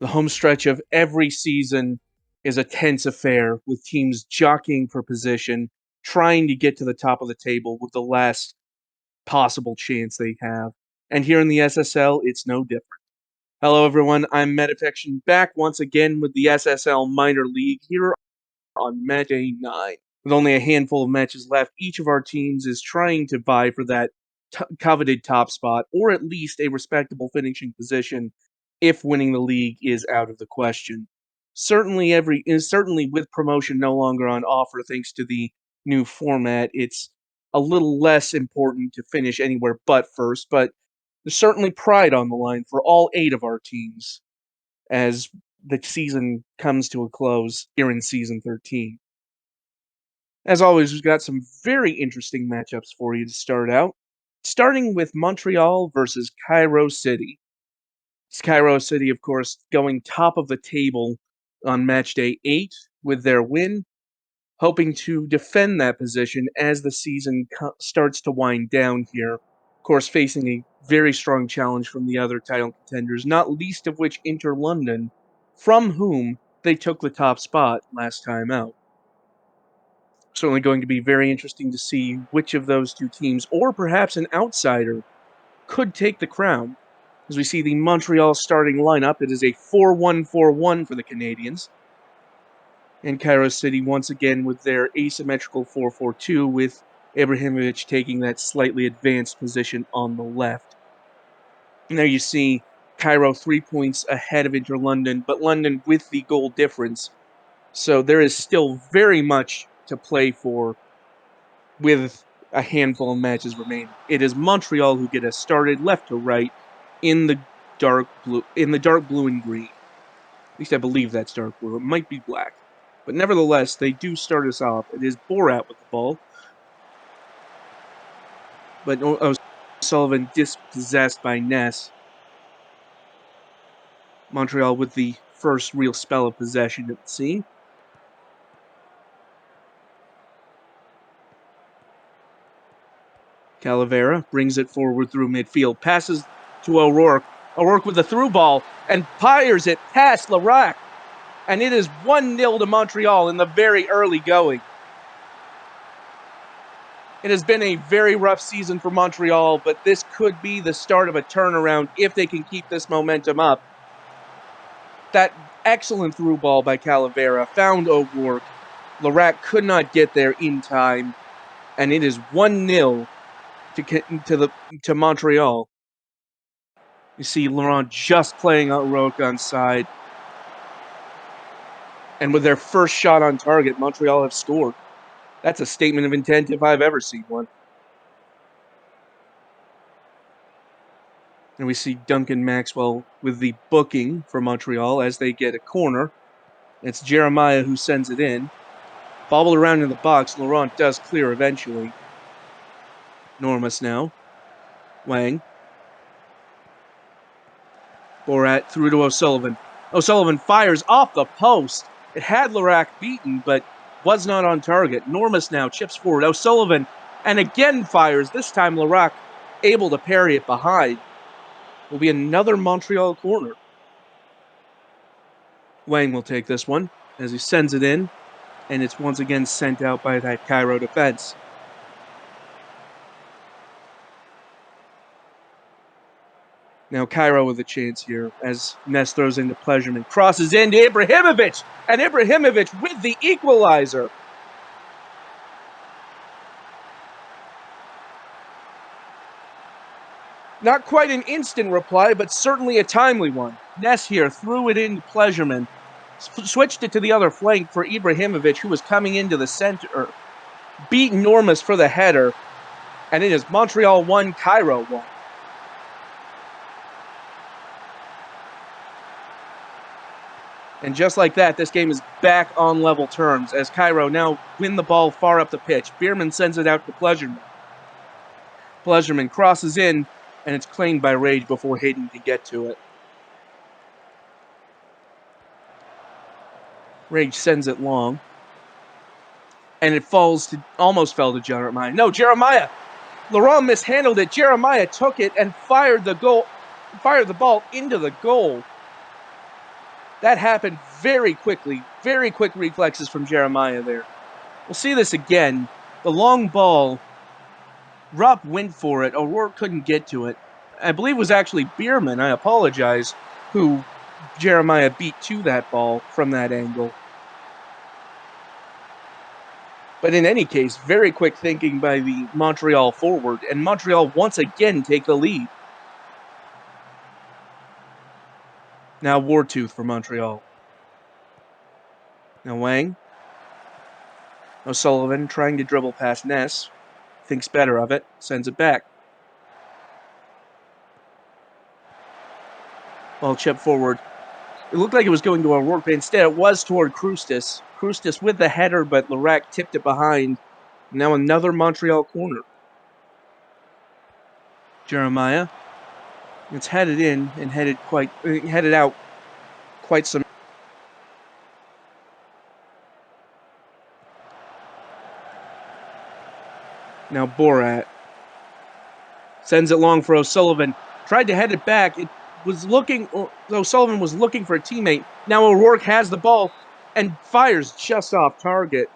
The home stretch of every season is a tense affair, with teams jockeying for position, trying to get to the top of the table with the last possible chance they have. And here in the SSL, it's no different. Hello, everyone. I'm Metafection, back once again with the SSL Minor League here on Matchday 9. With only a handful of matches left, each of our teams is trying to vie for that coveted top spot, or at least a respectable finishing position if winning the league is out of the question. Certainly with promotion no longer on offer thanks to the new format, it's a little less important to finish anywhere but first, but there's certainly pride on the line for all 8 of our teams as the season comes to a close here in Season 13. As always, we've got some very interesting matchups for you to start out, starting with Montreal versus Cairo City. It's Cairo City, of course, going top of the table on Matchday 8 with their win, hoping to defend that position as the season starts to wind down here. Of course, facing a very strong challenge from the other title contenders, not least of which Inter London, from whom they took the top spot last time out. Certainly going to be very interesting to see which of those two teams, or perhaps an outsider, could take the crown. As we see the Montreal starting lineup, it is a 4-1-4-1 for the Canadians. And Cairo City once again with their asymmetrical 4-4-2, with Ibrahimovic taking that slightly advanced position on the left. Now you see Cairo 3 points ahead of Inter London, but London with the goal difference. So there is still very much to play for with a handful of matches remaining. It is Montreal who get us started left to right in the dark blue and green. At least I believe that's dark blue. It might be black. But nevertheless, they do start us off. It is Borat with the ball. But O'Sullivan dispossessed by Ness. Montreal with the first real spell of possession at the scene. Calavera brings it forward through midfield. Passes to O'Rourke. O'Rourke with the through ball and fires it past Larac. And it is 1-0 to Montreal in the very early going. It has been a very rough season for Montreal, but this could be the start of a turnaround if they can keep this momentum up. That excellent through ball by Calavera found O'Rourke. Larac could not get there in time, and it is 1-0 to Montreal. You see Laurent just playing O'Rourke on side. And with their first shot on target, Montreal have scored. That's a statement of intent if I've ever seen one. And we see Duncan Maxwell with the booking for Montreal as they get a corner. It's Jeremiah who sends it in. Bobbled around in the box. Laurent does clear eventually. Normus now. Wang. Borat through to O'Sullivan. O'Sullivan fires off the post. It had Larac beaten, but was not on target. Normus now chips forward. O'Sullivan and again fires. This time Larac able to parry it behind. Will be another Montreal corner. Wang will take this one as he sends it in, and it's once again sent out by that Cairo defense. Now Cairo with a chance here as Ness throws into Pleasureman, crosses into Ibrahimovic, and Ibrahimovic with the equalizer. Not quite an instant reply, but certainly a timely one. Ness here threw it into Pleasureman, switched it to the other flank for Ibrahimovic, who was coming into the center, beat Normus for the header, and it is Montreal 1, Cairo 1. And just like that, this game is back on level terms as Cairo now win the ball far up the pitch. Bierman sends it out to Pleasureman. Pleasureman crosses in, and it's claimed by Rage before Hayden can get to it. Rage sends it long. And it almost fell to Jeremiah. No, Jeremiah! Laurent mishandled it. Jeremiah took it and fired the ball into the goal. That happened very quickly. Very quick reflexes from Jeremiah there. We'll see this again. The long ball, Rupp went for it. O'Rourke couldn't get to it. I believe it was actually Bierman, I apologize, who Jeremiah beat to that ball from that angle. But in any case, very quick thinking by the Montreal forward, and Montreal once again take the lead. Now Wartooth for Montreal. Now Wang. O'Sullivan trying to dribble past Ness. Thinks better of it. Sends it back. Ball chipped forward. It looked like it was going to O'Rourke, but instead it was toward Krustis. Krustis with the header, but Larac tipped it behind. Now another Montreal corner. Jeremiah. It's headed in and headed out quite some. Now Borat sends it long for O'Sullivan. Tried to head it back. It was looking. O'Sullivan was looking for a teammate. Now O'Rourke has the ball and fires just off target.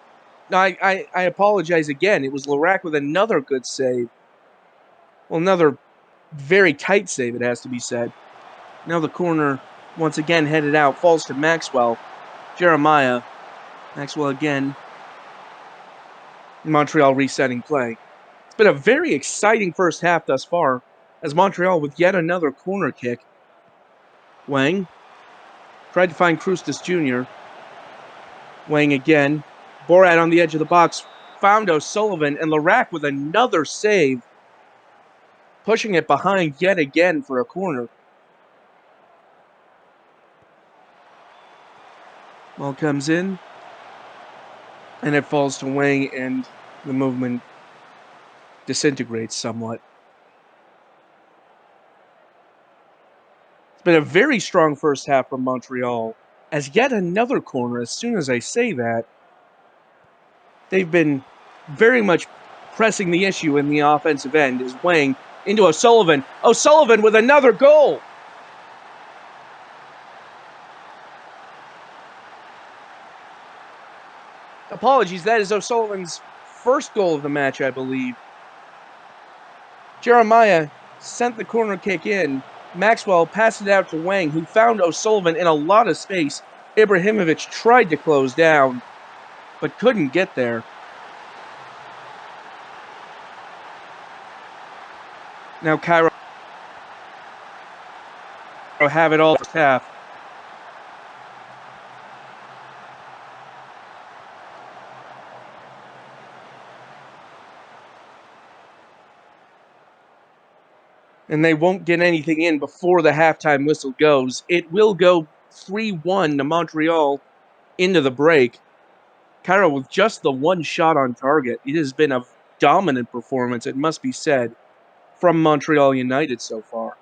I apologize again. It was Larac with another good save. Well, another very tight save, it has to be said. Now the corner, once again headed out, falls to Maxwell. Jeremiah. Maxwell again. Montreal resetting play. It's been a very exciting first half thus far, as Montreal with yet another corner kick. Wang tried to find Krustis Jr. Wang again. Borat on the edge of the box. Found O'Sullivan, and Larac with another save. Pushing it behind yet again for a corner. Ball comes in, and it falls to Wang, and the movement disintegrates somewhat. It's been a very strong first half from Montreal. As yet another corner, as soon as I say that, they've been very much pressing the issue in the offensive end as Wang into O'Sullivan. O'Sullivan with another goal. Apologies, that is O'Sullivan's first goal of the match, I believe. Jeremiah sent the corner kick in. Maxwell passed it out to Wang, who found O'Sullivan in a lot of space. Ibrahimovic tried to close down, but couldn't get there. Now Cairo have it all first half. And they won't get anything in before the halftime whistle goes. It will go 3-1 to Montreal into the break. Cairo with just the one shot on target. It has been a dominant performance, it must be said, from Montreal United so far.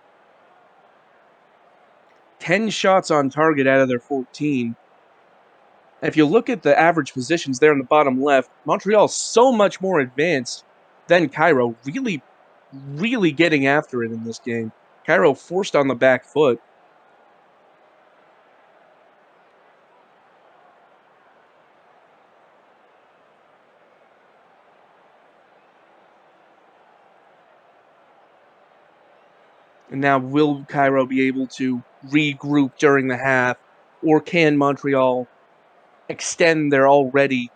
10 shots on target out of their 14. If you look at the average positions there in the bottom left, Montreal so much more advanced than Cairo, really getting after it in this game. Cairo forced on the back foot. And now will Cairo be able to regroup during the half, or can Montreal extend their already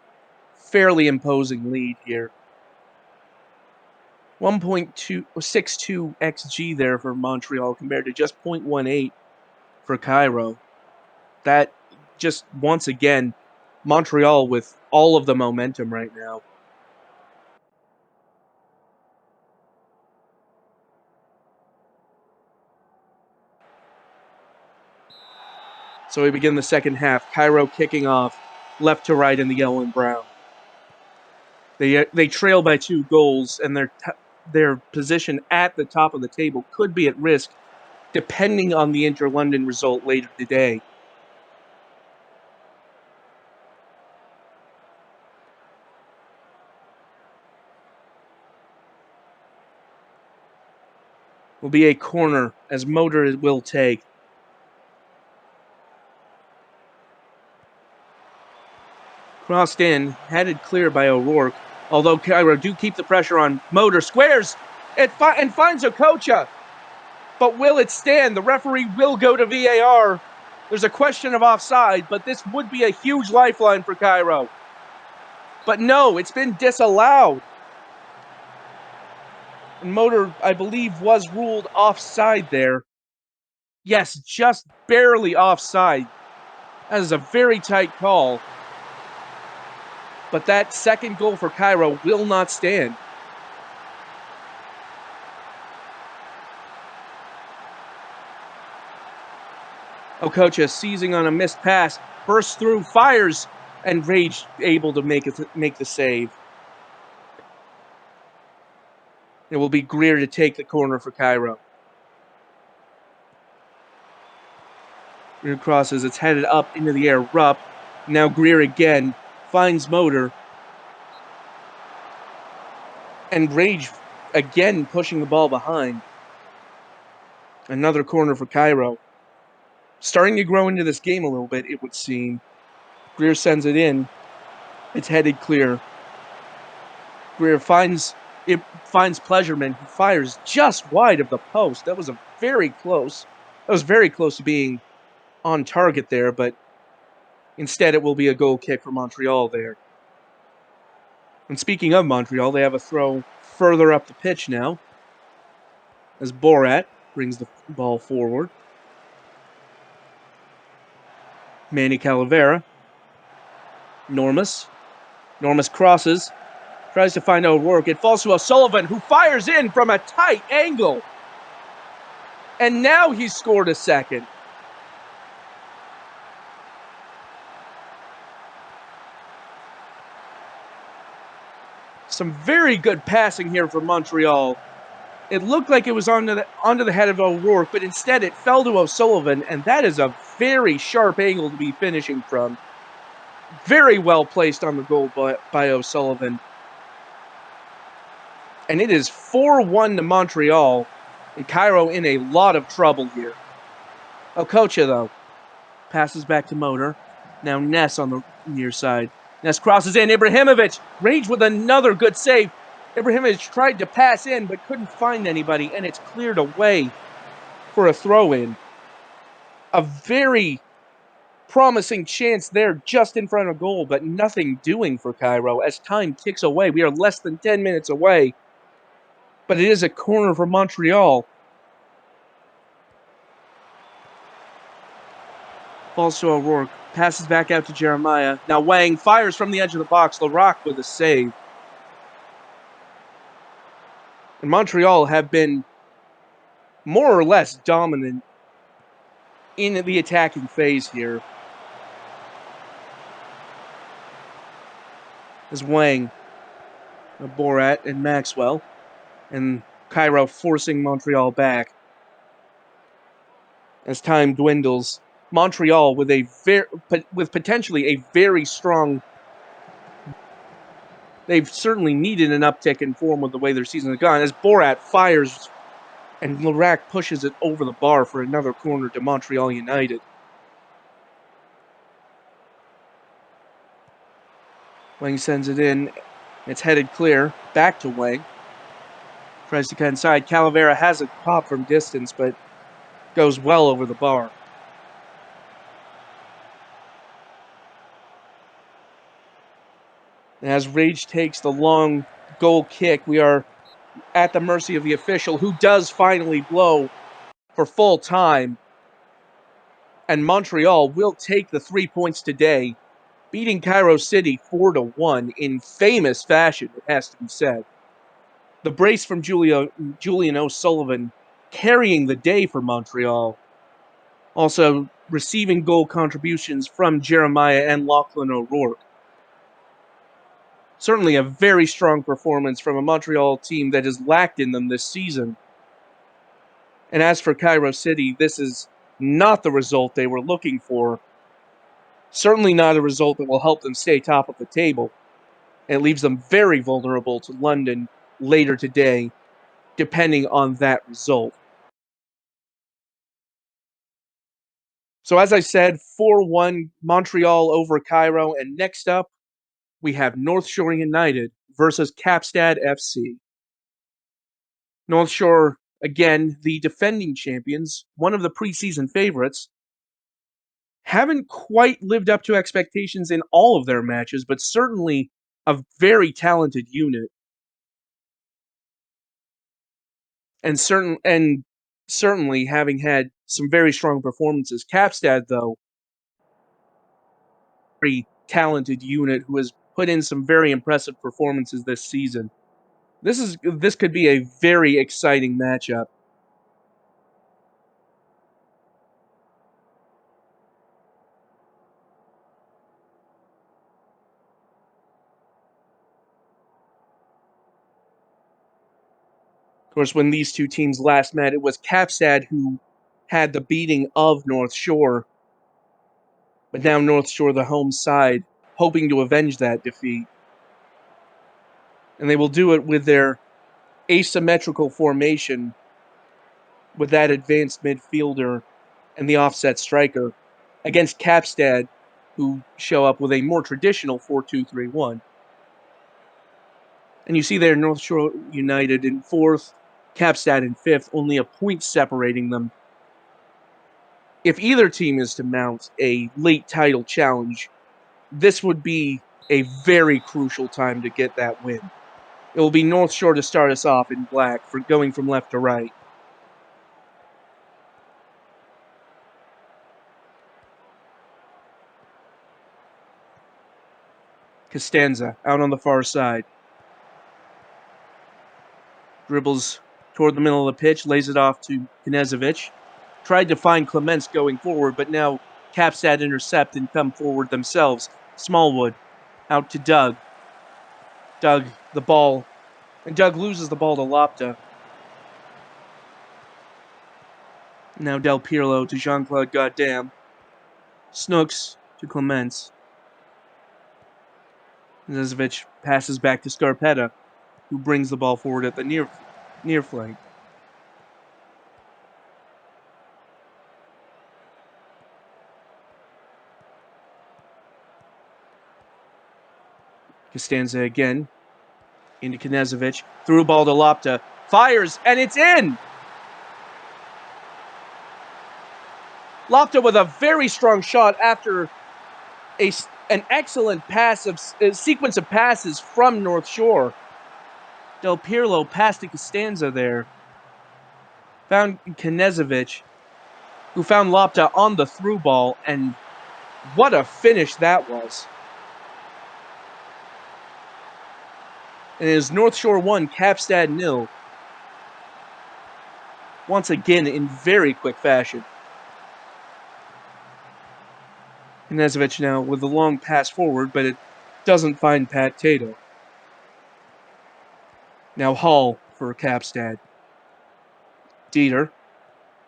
fairly imposing lead here? 1.62 XG there for Montreal compared to just 0.18 for Cairo. That just once again, Montreal with all of the momentum right now. So we begin the second half. Cairo kicking off left to right in the yellow and brown. They trail by 2 goals, and their position at the top of the table could be at risk depending on the Inter-London result later today. Will be a corner as Motor will take. Crossed in, headed clear by O'Rourke. Although Cairo do keep the pressure on Motor, squares it and finds Okocha. But will it stand? The referee will go to VAR. There's a question of offside, but this would be a huge lifeline for Cairo. But no, it's been disallowed. And Motor, I believe, was ruled offside there. Yes, just barely offside. That is a very tight call. But that second goal for Cairo will not stand. Okocha seizing on a missed pass, bursts through, fires, and Rage able to make the save. It will be Greer to take the corner for Cairo. Greer crosses, it's headed up into the air. Rupp. Now Greer again finds Motor. And Rage again pushing the ball behind. Another corner for Cairo. Starting to grow into this game a little bit, it would seem. Greer sends it in. It's headed clear. Greer finds Pleasureman, who fires just wide of the post. That was very close. That was very close to being on target there, but instead it will be a goal kick for Montreal there. And speaking of Montreal, they have a throw further up the pitch now, as Borat brings the ball forward. Manny Calavera. Normus crosses, tries to find O'Rourke. It falls to O'Sullivan, who fires in from a tight angle. And now he's scored a second. Some very good passing here from Montreal. It looked like it was onto the head of O'Rourke, but instead it fell to O'Sullivan, and that is a very sharp angle to be finishing from. Very well placed on the goal by O'Sullivan. And it is 4-1 to Montreal, and Cairo in a lot of trouble here. Okocha, though, passes back to Motor. Now Ness on the near side. Ness crosses in. Ibrahimovic, Rage with another good save. Ibrahimovic tried to pass in, but couldn't find anybody, and it's cleared away for a throw-in. A very promising chance there just in front of goal, but nothing doing for Cairo as time ticks away. We are less than 10 minutes away, but it is a corner for Montreal. Falls to O'Rourke, passes back out to Jeremiah. Now Wang fires from the edge of the box. Larac with a save. And Montreal have been more or less dominant in the attacking phase here. As Wang, Borat, and Maxwell, and Cairo forcing Montreal back. As time dwindles, Montreal with potentially a very strong. They've certainly needed an uptick in form with the way their season has gone. As Borat fires and Larac pushes it over the bar for another corner to Montreal United. Wang sends it in. It's headed clear. Back to Wang. Tries to cut inside. Calavera has a pop from distance, but goes well over the bar. And as Rage takes the long goal kick, we are at the mercy of the official, who does finally blow for full time. And Montreal will take the 3 points today, beating Cairo City 4-1 in famous fashion, it has to be said. The brace from Julian O'Sullivan carrying the day for Montreal. Also receiving goal contributions from Jeremiah and Lachlan O'Rourke. Certainly a very strong performance from a Montreal team that has lacked in them this season. And as for Cairo City, this is not the result they were looking for. Certainly not a result that will help them stay top of the table. It leaves them very vulnerable to London later today, depending on that result. So as I said, 4-1 Montreal over Cairo, and next up, we have North Shore United versus Capstad FC. North Shore, again, the defending champions, one of the preseason favorites, haven't quite lived up to expectations in all of their matches, but certainly a very talented unit. And certainly having had some very strong performances. Capstad, though, very talented unit who has put in some very impressive performances this season. This could be a very exciting matchup. Of course, when these two teams last met, it was Capstad who had the beating of North Shore, but now North Shore, the home side, hoping to avenge that defeat. And they will do it with their asymmetrical formation with that advanced midfielder and the offset striker against Capstad, who show up with a more traditional 4-2-3-1. And you see there North Shore United in fourth, Capstad in fifth, only a point separating them. If either team is to mount a late title challenge, this would be a very crucial time to get that win. It will be North Shore to start us off in black for going from left to right. Costanza out on the far side. Dribbles toward the middle of the pitch, lays it off to Knezovic. Tried to find Clements going forward, but now Capstad intercept and come forward themselves. Smallwood out to Doug. Doug, the ball. And Doug loses the ball to Lopta. Now Del Pirlo to Jean-Claude Goddam. Snooks to Clements. Knezovic passes back to Scarpetta, who brings the ball forward at the near flank. Costanza again into Knezovic. Through a ball to Lopta. Fires, and it's in! Lopta with a very strong shot after an excellent sequence of passes from North Shore. Del Pirlo passed to Costanza there. Found Knezovic, who found Lopta on the through ball, and what a finish that was. And it is North Shore 1, Capstad 0. Once again in very quick fashion. Knezovic now with a long pass forward, but it doesn't find Pat Tato. Now Hall for Capstad. Dieter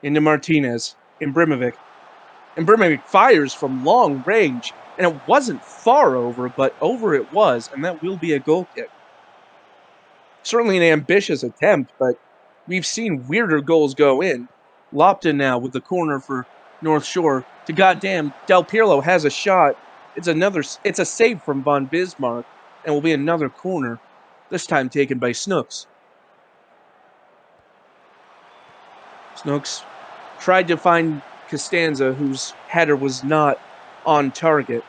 into Martinez. Imbrimovic. Imbrimovic fires from long range, and it wasn't far over, but over it was, and that will be a goal kick. Certainly an ambitious attempt, but we've seen weirder goals go in. Lopton now with the corner for North Shore to Goddam. Del Pirlo has a shot. It's a save from Von Bismarck, and will be another corner, this time taken by Snooks. Snooks tried to find Costanza, whose header was not on target.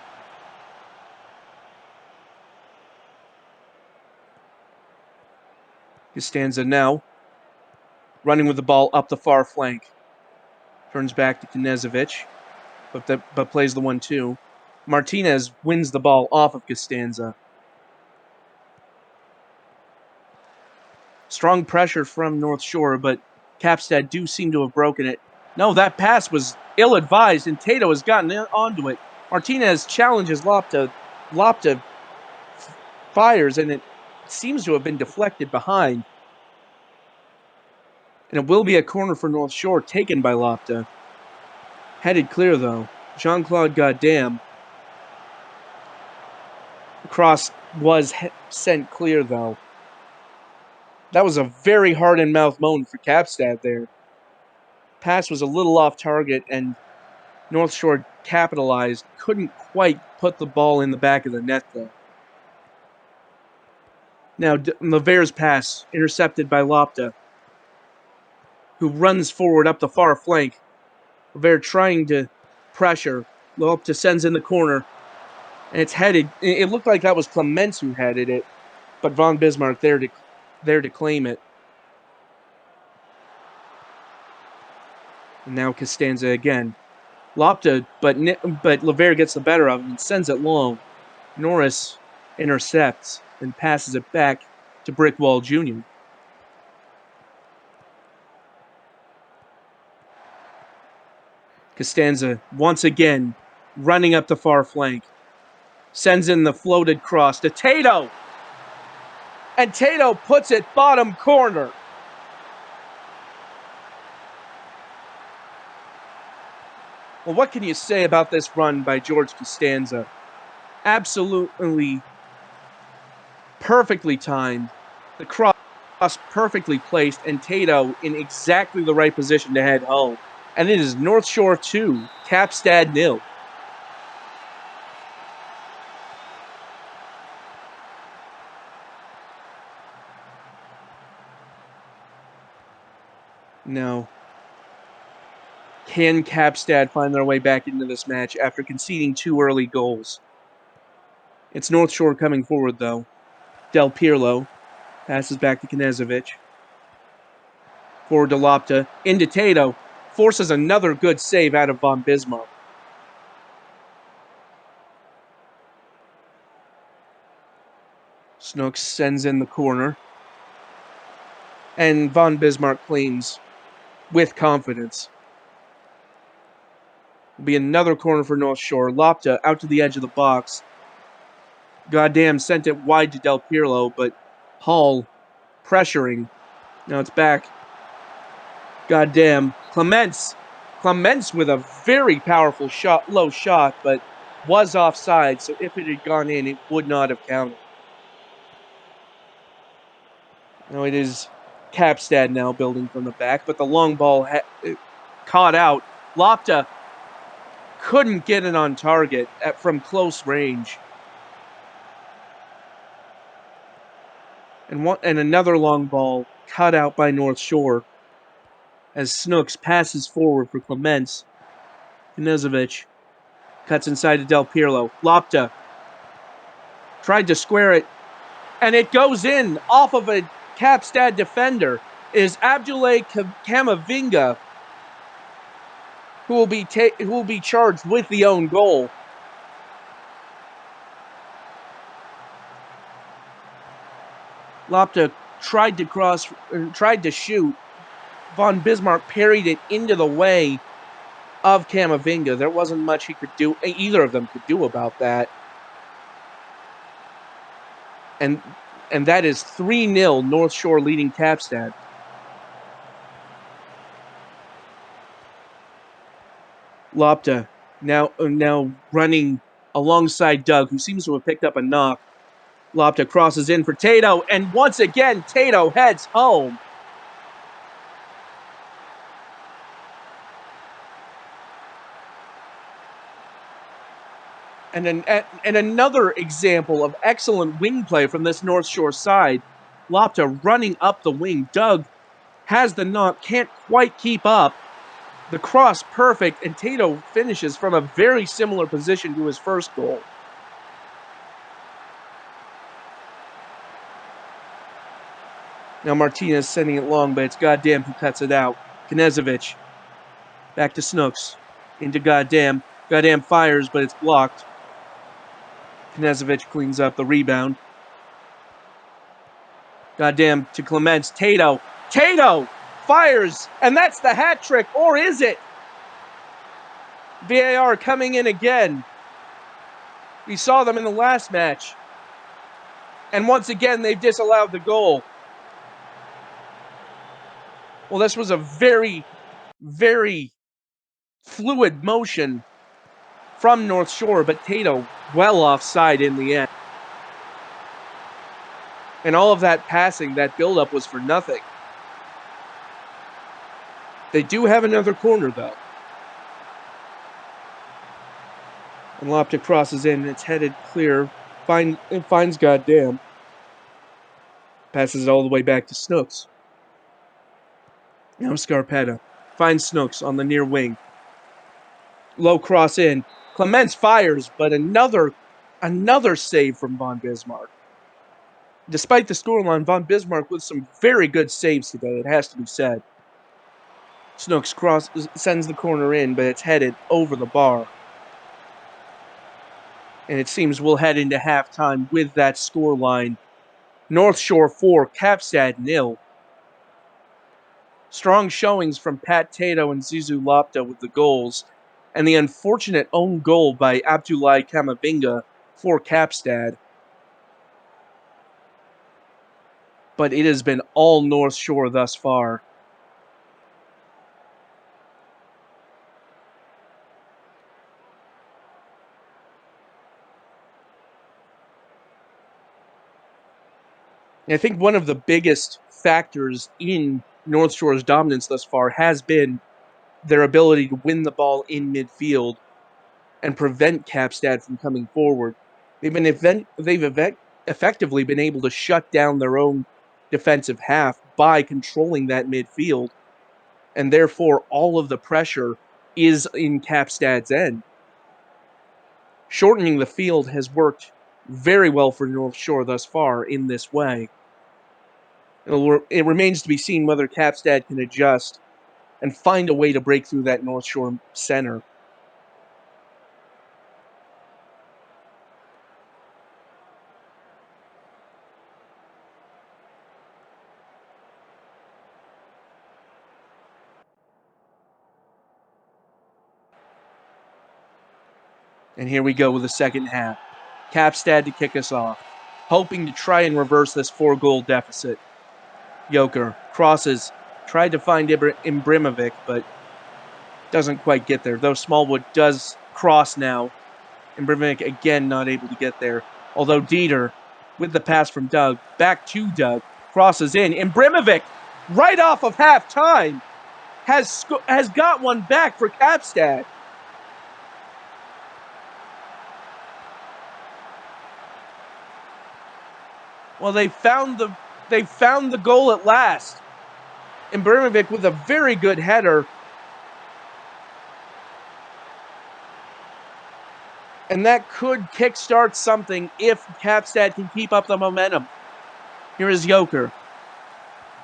Costanza now running with the ball up the far flank. Turns back to Knezovic, but plays the 1-2. Martinez wins the ball off of Costanza. Strong pressure from North Shore, but Capstad do seem to have broken it. No, that pass was ill-advised, and Tato has gotten onto it. Martinez challenges Lopta. Lopta fires, and it seems to have been deflected behind. And it will be a corner for North Shore, taken by Lopta. Headed clear, though. Jean-Claude Goddam. The cross was sent clear, though. That was a very hard-in-mouth moment for Capstad there. Pass was a little off target, and North Shore capitalized. Couldn't quite put the ball in the back of the net, though. Now, Laver's pass intercepted by Lopta, who runs forward up the far flank. Laver trying to pressure. Lopta sends in the corner, and it's headed. It looked like that was Clements who headed it, but von Bismarck there to claim it. And now Costanza again. Lopta, but Laver gets the better of him and sends it long. Norris intercepts and passes it back to Brickwall Jr. Costanza once again running up the far flank. Sends in the floated cross to Tato. And Tato puts it bottom corner. Well, what can you say about this run by George Costanza? Absolutely perfectly timed. The cross perfectly placed, and Tato in exactly the right position to head home. And it is North Shore 2, Capstad 0. Now, can Capstad find their way back into this match after conceding 2 early goals? It's North Shore coming forward, though. Del Pirlo passes back to Knezovic. Forward to Lopta. Into Tato. Forces another good save out of von Bismarck. Snooks sends in the corner. And von Bismarck claims with confidence. Will be another corner for North Shore. Lopta out to the edge of the box. Goddamn sent it wide to Del Pirlo, but Hall pressuring. Now it's back. Goddamn. Clements with a very powerful shot, low shot, but was offside, so if it had gone in, it would not have counted. Now it is Capstad now building from the back, but the long ball caught out. Lopta couldn't get it on target from close range. And another long ball cut out by North Shore as Snooks passes forward for Clements. Knezovic cuts inside to Del Pirlo. Lopta tried to square it, and it goes in off of a Capstad defender. It is Abdoulaye Camavinga who will be charged with the own goal. Lopta tried to shoot. Von Bismarck parried it into the way of Camavinga. There wasn't much either of them could do about that. And that is 3-0 North Shore leading Capstad. Lopta now running alongside Doug, who seems to have picked up a knock. Lopta crosses in for Tato, and once again, Tato heads home. And another example of excellent wing play from this North Shore side. Lopta running up the wing. Doug has the knock, can't quite keep up. The cross perfect, and Tato finishes from a very similar position to his first goal. Now Martinez sending it long, but it's Goddamn who cuts it out. Knezovic back to Snooks. Into Goddamn. Goddamn fires, but it's blocked. Knezovic cleans up the rebound. Goddamn to Clements. Tato fires, and that's the hat trick, or is it? VAR coming in again. We saw them in the last match. And once again, they've disallowed the goal. Well, this was a very, very fluid motion from North Shore, but Tato well offside in the end. And all of that passing, that buildup was for nothing. They do have another corner, though. And Lopta crosses in, and it's headed clear. It finds Goddamn. Passes it all the way back to Snooks. Now Scarpetta finds Snooks on the near wing. Low cross in. Clements fires, but another save from Von Bismarck. Despite the scoreline, Von Bismarck with some very good saves today, it has to be said. Snooks sends the corner in, but it's headed over the bar. And it seems we'll head into halftime with that scoreline. North Shore 4, Capstad 0. Strong showings from Pat Tato and Zizou Lapta with the goals, and the unfortunate own goal by Abdoulaye Kamavinga for Capstad. But it has been all North Shore thus far. And I think one of the biggest factors in North Shore's dominance thus far has been their ability to win the ball in midfield and prevent Capstad from coming forward. They've effectively been able to shut down their own defensive half by controlling that midfield, and therefore all of the pressure is in Capstad's end. Shortening the field has worked very well for North Shore thus far in this way. It remains to be seen whether Capstad can adjust and find a way to break through that North Shore center. And here we go with the second half. Capstad to kick us off, hoping to try and reverse this 4-goal deficit. Joker crosses, tried to find Imbrimovic, but doesn't quite get there, though Smallwood does cross now. Imbrimovic again not able to get there, although Dieter, with the pass from Doug, back to Doug, crosses in. Imbrimovic, right off of half-time, has got one back for Capstad. Well, they found the goal at last. Imbrimovic with a very good header. And that could kickstart something if Capstad can keep up the momentum. Here is Joker.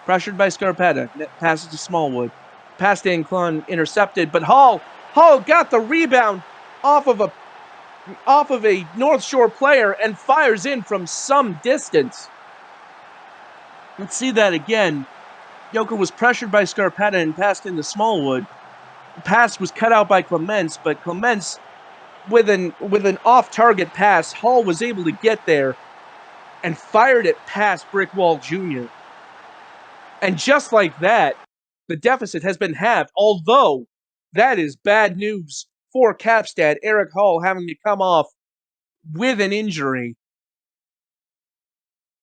Pressured by Scarpetta. Passes to Smallwood. Pass to Inclon, intercepted, but Hall got the rebound off of a North Shore player and fires in from some distance. Let's see that again. Joker was pressured by Scarpetta and passed into Smallwood. The pass was cut out by Clements, but Clements, with an off-target pass, Hall was able to get there and fired it past Brickwall Jr. And just like that, the deficit has been halved, although that is bad news for Capstad. Eric Hall having to come off with an injury.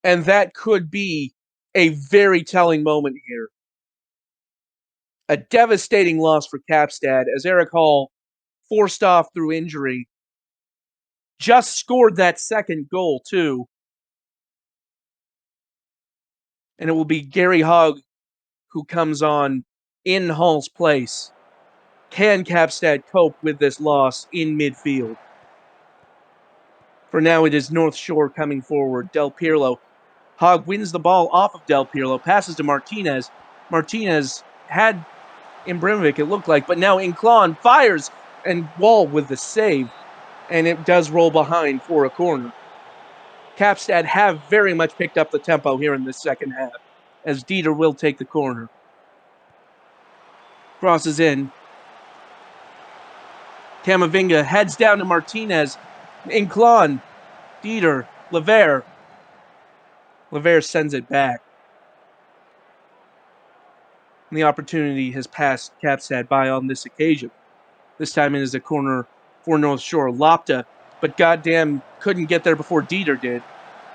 And that could be a very telling moment here. A devastating loss for Capstad as Eric Hall, forced off through injury, just scored that second goal too. And it will be Gary Hogg who comes on in Hall's place. Can Capstad cope with this loss in midfield? For now, it is North Shore coming forward. Del Pirlo. Hogg wins the ball off of Del Pirlo, passes to Martinez. Martinez had Imbrimovic, it looked like, but now Inclon fires, and Wall with the save. And it does roll behind for a corner. Capstad have very much picked up the tempo here in this second half, as Dieter will take the corner. Crosses in. Camavinga heads down to Martinez. Inclon. Dieter. Lever. Lever sends it back. And the opportunity has passed Capstad by on this occasion. This time it is a corner for North Shore. Lapta, but goddamn couldn't get there before Dieter did.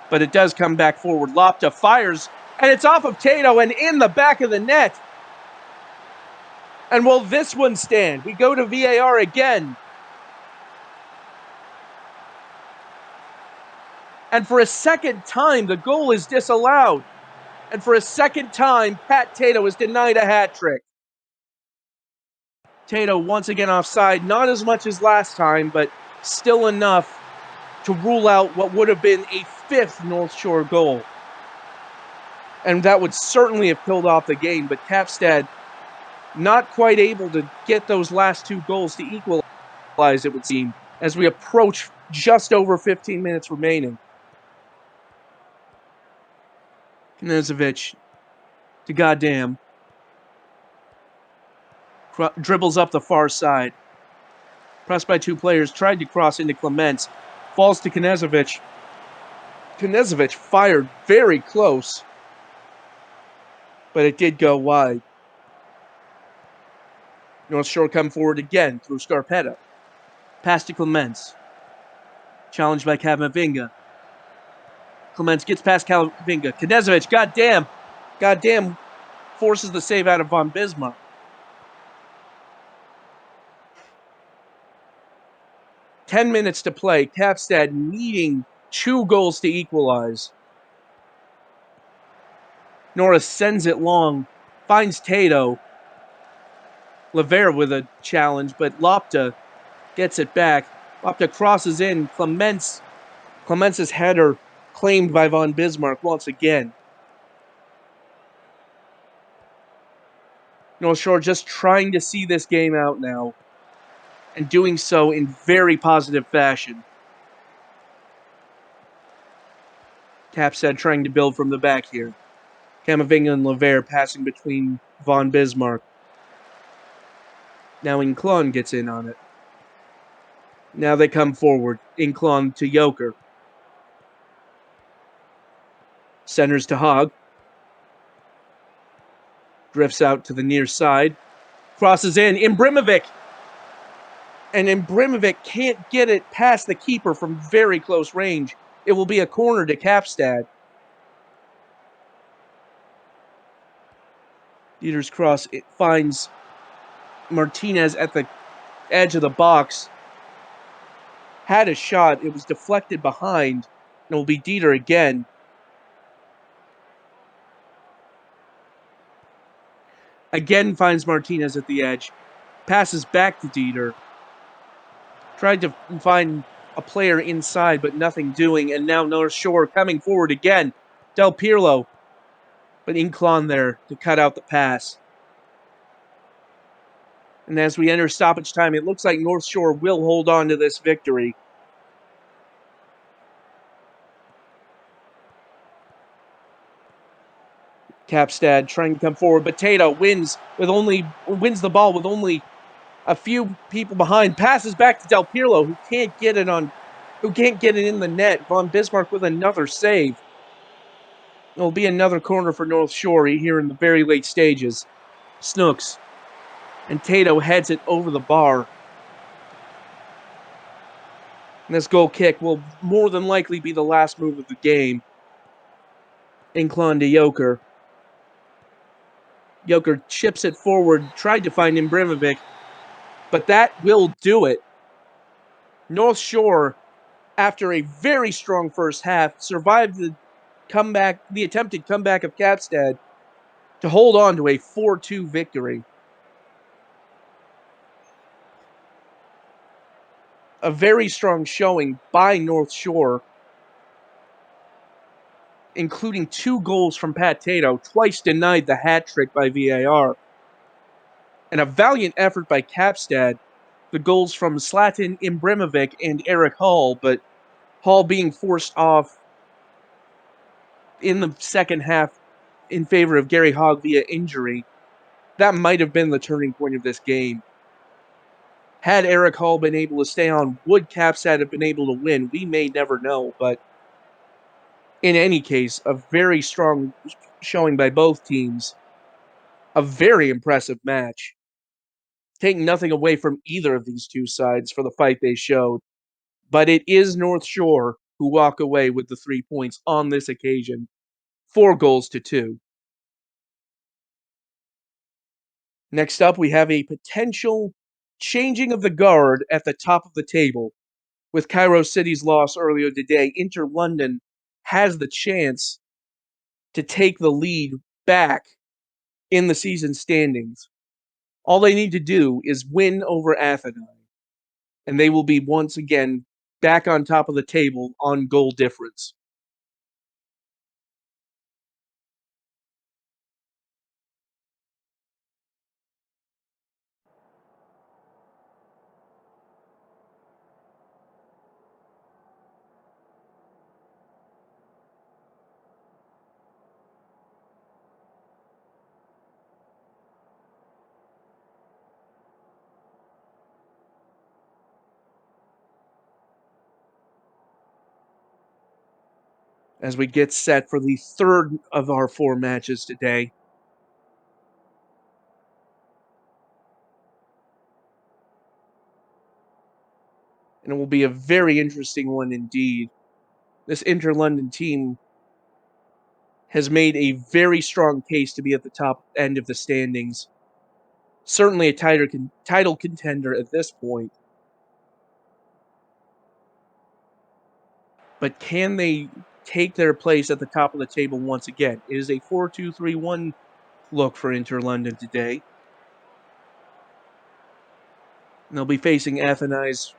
But it does come back forward. Lapta fires, and it's off of Tato and in the back of the net. And will this one stand? We go to VAR again. And for a second time, the goal is disallowed. And for a second time, Pat Tato is denied a hat trick. Tato once again offside, not as much as last time, but still enough to rule out what would have been a fifth North Shore goal. And that would certainly have killed off the game, but Capstad not quite able to get those last two goals to equalize, it would seem, as we approach just over 15 minutes remaining. Knezovic to goddamn. Dribbles up the far side. Pressed by two players, tried to cross into Clements. Falls to Knezovic. Knezovic fired very close, but it did go wide. North Shore come forward again through Scarpetta. Pass to Clements. Challenged by Camavinga. Clements gets past Camavinga. Knezovic, goddamn, forces the save out of von Bismarck. Ten minutes to play. Capstad needing 2 goals to equalize. Norris sends it long, finds Tato. Levere with a challenge, but Lopta gets it back. Lopta crosses in. Clements' header claimed by von Bismarck once again. North Shore just trying to see this game out now, and doing so in very positive fashion. Capstad trying to build from the back here. Camavinga and Levere passing between von Bismarck. Now Inclon gets in on it. Now they come forward. Inclon to Joker. Centers to Hogg. Drifts out to the near side. Crosses in. Imbrimovic. And Imbrimovic can't get it past the keeper from very close range. It will be a corner to Capstad. Dieter's cross, it finds Martinez at the edge of the box. Had a shot. It was deflected behind. And it will be Dieter again. Again finds Martinez at the edge. Passes back to Dieter. Tried to find a player inside, but nothing doing. And now North Shore coming forward again. Del Pirlo. But Inclon there to cut out the pass. And as we enter stoppage time, it looks like North Shore will hold on to this victory. Capstad trying to come forward, but Tato wins the ball with only a few people behind. Passes back to Del Pirlo, who can't get it in the net. Von Bismarck with another save. It'll be another corner for North Shore here in the very late stages. Snooks. And Tato heads it over the bar. And this goal kick will more than likely be the last move of the game. Inclon to Joker. Joker chips it forward, tried to find Imbrimovic, but that will do it. North Shore, after a very strong first half, survived the attempted comeback of Capstad to hold on to a 4-2 victory. A very strong showing by North Shore, including 2 goals from Pat Tato, twice denied the hat trick by VAR. And a valiant effort by Capstad, the goals from Zlatan Imbrimovic and Eric Hall, but Hall being forced off in the second half in favor of Gary Hogg via injury. That might have been the turning point of this game. Had Eric Hall been able to stay on, would Capstad have been able to win? We may never know, but in any case, a very strong showing by both teams. A very impressive match. Taking nothing away from either of these two sides for the fight they showed. But it is North Shore who walk away with the 3 points on this occasion. 4-2. Next up, we have a potential changing of the guard at the top of the table. With Cairo City's loss earlier today, Inter London has the chance to take the lead back in the season standings. All they need to do is win over Athens, and they will be once again back on top of the table on goal difference. As we get set for the third of our 4 matches today. And it will be a very interesting one indeed. This Inter-London team has made a very strong case to be at the top end of the standings. Certainly a title contender at this point. But can they take their place at the top of the table once again? It is a 4-2-3-1 look for Inter-London today. And they'll be facing Athens'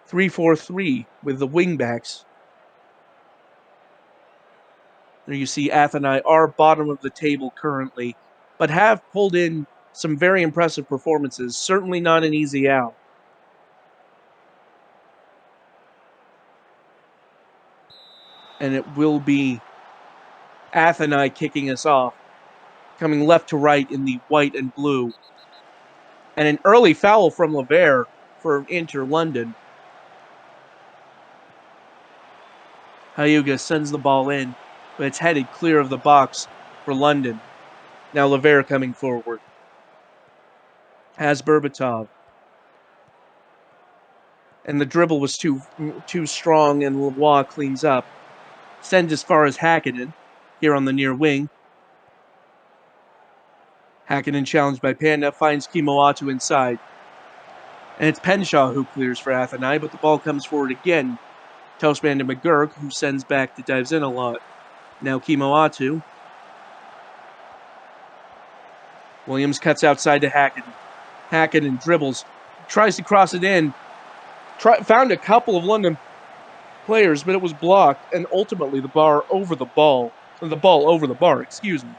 3-4-3 with the wingbacks. There you see Athens are bottom of the table currently, but have pulled in some very impressive performances. Certainly not an easy out. And it will be Athens kicking us off, coming left to right in the white and blue. And an early foul from Lever for Inter-London. Hyuga sends the ball in, but it's headed clear of the box for London. Now Lever coming forward. Has Berbatov. And the dribble was too strong, and Lavoie cleans up. Sends as far as Hakkinen, here on the near wing. Hakkinen challenged by Panda, finds Kimoatu inside. And it's Penshaw who clears for Athens, but the ball comes forward again. Toastman to McGurk, who sends back to dives in a lot. Now Kimoatu. Williams cuts outside to Hakkinen. Hakkinen dribbles, tries to cross it in. Found a couple of London players, but it was blocked, and ultimately the ball over the bar, excuse me.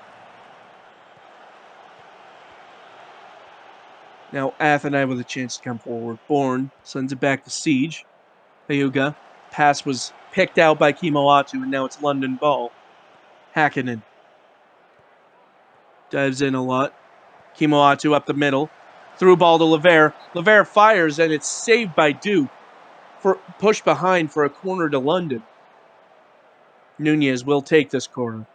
Now Athens with a chance to come forward. Bourne sends it back to Siege. Hyuga. Pass was picked out by Kimoatu, and now it's London ball. Hakkinen. Dives in a lot. Kimoatu up the middle. Through ball to Lever. Lever fires, and it's saved by Duke. For push behind for a corner to London. Nunez will take this corner.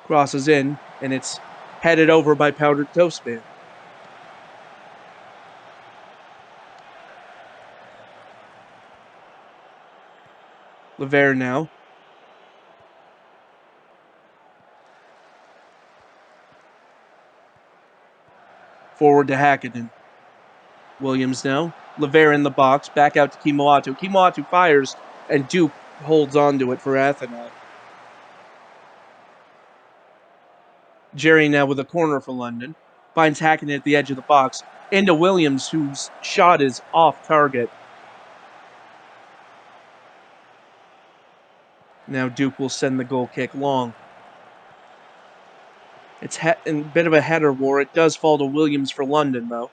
Crosses in, and it's headed over by Powdered Toastman. Lever now. Forward to Hakkinen. Williams now. Lever in the box. Back out to Kimoatu. Kimoatu fires, and Duke holds on to it for Athens. Jerry now with a corner for London. Finds Hakkinen at the edge of the box. Into Williams, whose shot is off target. Now Duke will send the goal kick long. It's a bit of a header war. It does fall to Williams for London, though.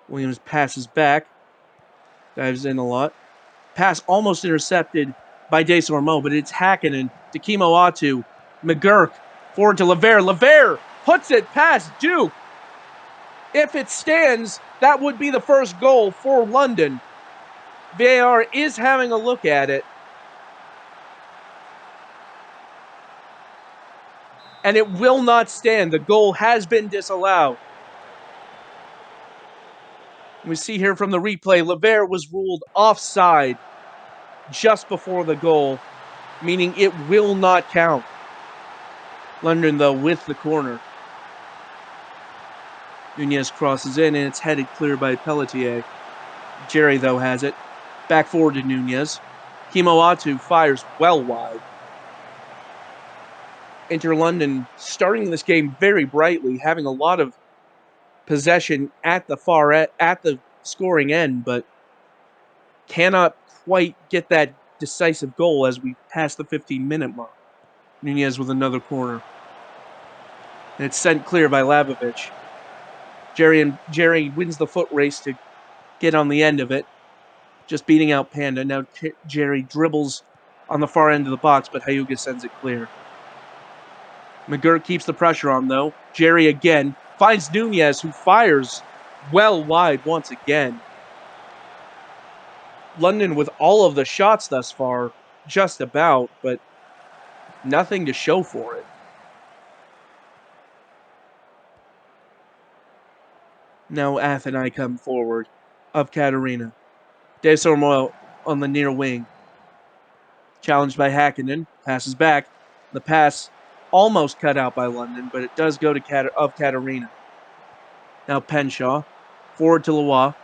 Williams passes back. Dives in a lot. Pass almost intercepted by Desormeaux, but it's Hakkinen to Kimoatu. McGurk forward to Lever. Lever puts it past Duke. If it stands, that would be the first goal for London. VAR is having a look at it. And it will not stand. The goal has been disallowed. We see here from the replay, Lever was ruled offside just before the goal, meaning it will not count. London, though, with the corner. Nunez crosses in, and it's headed clear by Pelletier. Jerry, though, has it. Back forward to Nunez. Kimoatu fires well wide. Inter London starting this game very brightly, having a lot of possession at the scoring end, but cannot quite get that decisive goal as we pass the 15-minute mark. Nunez with another corner. And it's sent clear by Labovich. Jerry wins the foot race to get on the end of it, just beating out Panda. Now Jerry dribbles on the far end of the box, but Hyuga sends it clear. McGurk keeps the pressure on, though. Jerry again finds Nunez, who fires well wide once again. London with all of the shots thus far, just about, but nothing to show for it. Now Atheni come forward, of Katarina. De Sormo on the near wing. Challenged by Hakkinen, passes back. The pass almost cut out by London, but it does go to Katarina. Now Penshaw, forward to Lois.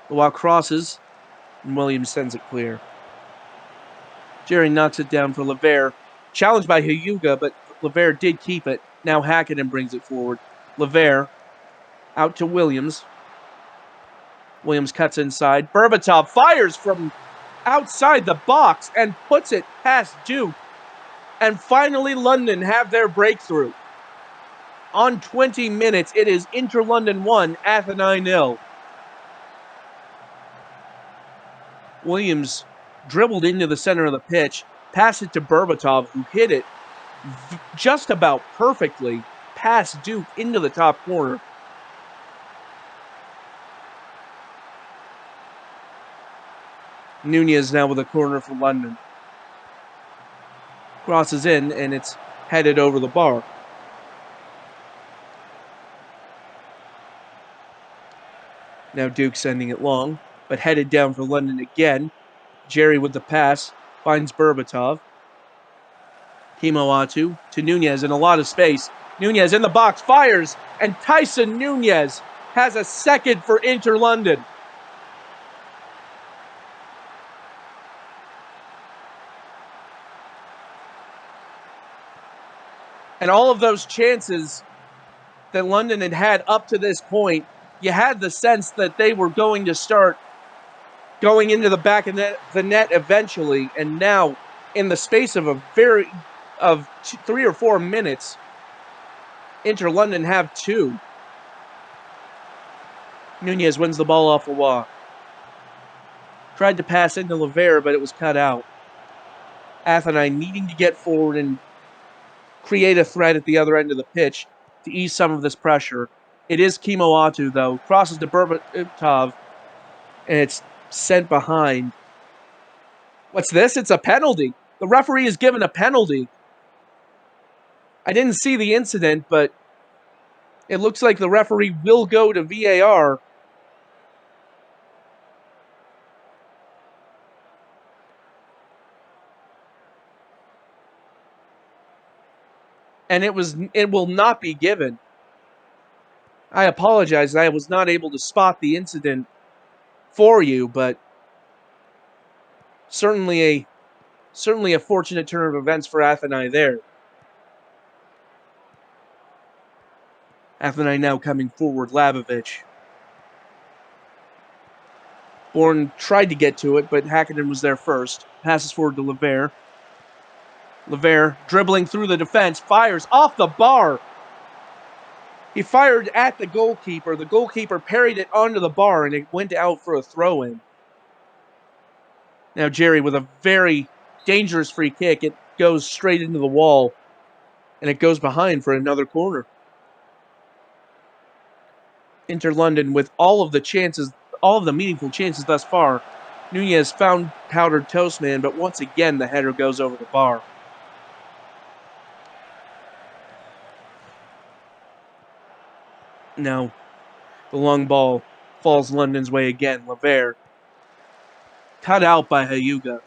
Lois crosses, and Williams sends it clear. Jerry knocks it down for Levere. Challenged by Hyuga, but Levere did keep it. Now Hakkinen brings it forward. Levere out to Williams. Williams cuts inside. Berbatov fires from outside the box and puts it past Duke. And finally, London have their breakthrough. On 20 minutes, it is Inter London 1, Atheni 0. Williams dribbled into the center of the pitch, passed it to Berbatov, who hit it just about perfectly past Duke into the top corner. Nunez now with a corner for London. Crosses in, and it's headed over the bar. Now Duke sending it long, but headed down for London again. Jerry with the pass, finds Berbatov. Kimoatu to Nunez in a lot of space. Nunez in the box, fires, and Tyson Nunez has a second for Inter London. And all of those chances that London had had up to this point, you had the sense that they were going to start going into the back of the net eventually. And now, in the space of 3 or 4 minutes, Inter London have two. Nunez wins the ball off the wall. Tried to pass into Levere, but it was cut out. Atheni needing to get forward and create a threat at the other end of the pitch to ease some of this pressure. It is Kimoatu, though. Crosses to Berbatov, and it's sent behind. What's this? It's a penalty. The referee is given a penalty. I didn't see the incident, but it looks like the referee will go to VAR. And it will not be given. I apologize. I was not able to spot the incident for you, but certainly a fortunate turn of events for Atheni there. Atheni now coming forward, Labovich. Bourne tried to get to it, but Hakkinen was there first. Passes forward to Levere. Levere dribbling through the defense, fires off the bar. He fired at the goalkeeper. The goalkeeper parried it onto the bar, and it went out for a throw-in. Now Jerry with a very dangerous free kick. It goes straight into the wall, and it goes behind for another corner. Inter London with all of the meaningful chances thus far. Nunez found powdered toast man, but once again the header goes over the bar. Now the long ball falls London's way again. Levere cut out by Hyuga.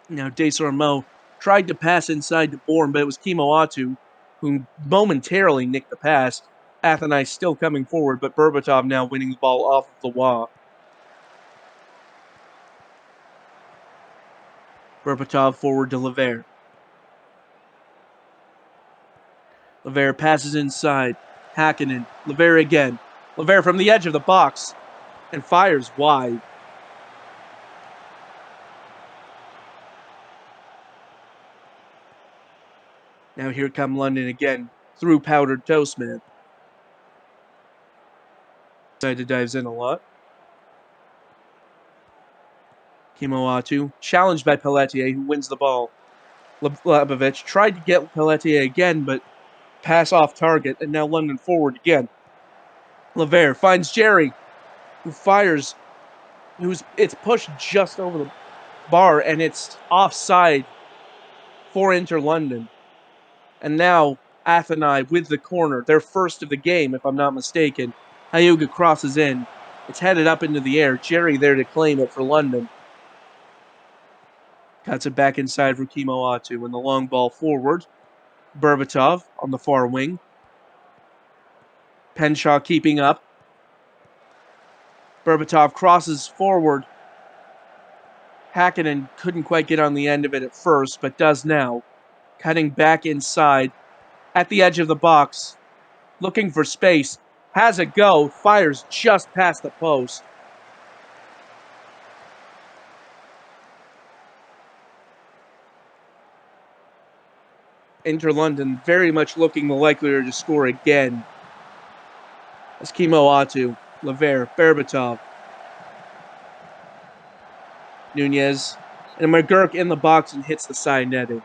Now De Sormo tried to pass inside to Bourne, but it was Kimoatu who momentarily nicked the pass. Atheni still coming forward, but Berbatov now winning the ball off of the wall. Berbatov forward to Lever. Lever passes inside. Hakkinen. Lever again. Lever from the edge of the box and fires wide. Now here come London again through Powdered Toast Man. Dives in a lot. Kimoatu challenged by Pelletier, who wins the ball. Lebovich tried to get Pelletier again, but pass off target, and now London forward again. Lever finds Jerry, who fires, it's pushed just over the bar, and it's offside for Inter London. And now Athenai with the corner, their first of the game, if I'm not mistaken. Hyuga crosses in. It's headed up into the air. Jerry there to claim it for London. Cuts it back inside for Kimoatu, and the long ball forward. Berbatov on the far wing. Penshaw keeping up. Berbatov crosses forward. Hakkinen couldn't quite get on the end of it at first, but does now. Cutting back inside. At the edge of the box. Looking for space. Has a go. Fires just past the post. Inter London very much looking the likelier to score again. As Kimoatu, Lever, Berbatov, Nunez, and McGurk in the box and hits the side netting.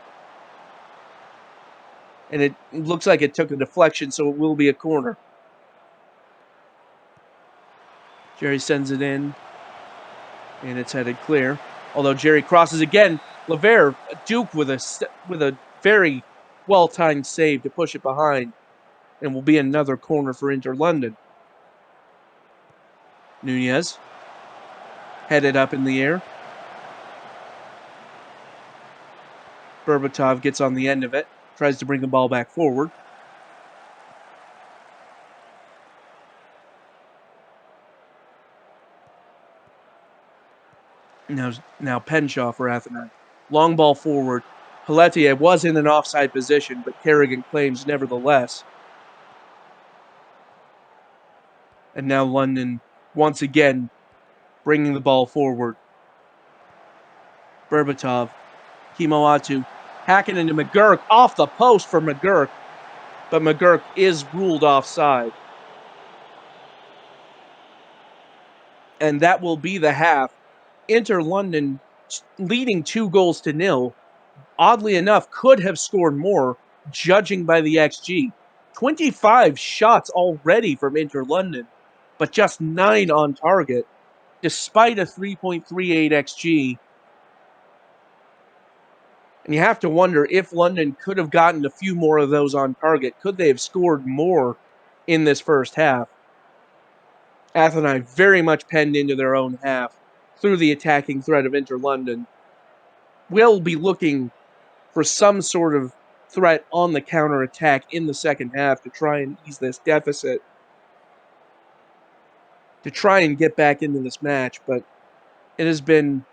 And it looks like it took a deflection, so it will be a corner. Jerry sends it in, and it's headed clear. Although Jerry crosses again, Lever, Duke with a very well-timed save to push it behind, and will be another corner for Inter London. Nunez, headed up in the air. Berbatov gets on the end of it, tries to bring the ball back forward. Now Penshaw for Athenai. Long ball forward. Pelletier was in an offside position, but Kerrigan claims nevertheless. And now London once again bringing the ball forward. Berbatov, Kimoatu, hacking into McGurk, off the post for McGurk, but McGurk is ruled offside. And that will be the half. Inter London leading 2-0. Oddly enough, could have scored more, judging by the XG. 25 shots already from Inter London, but just 9 on target, despite a 3.38 XG. And you have to wonder if London could have gotten a few more of those on target. Could they have scored more in this first half? Athenai very much penned into their own half through the attacking threat of Inter London. Will be looking for some sort of threat on the counterattack in the second half to try and ease this deficit, to try and get back into this match. But it has been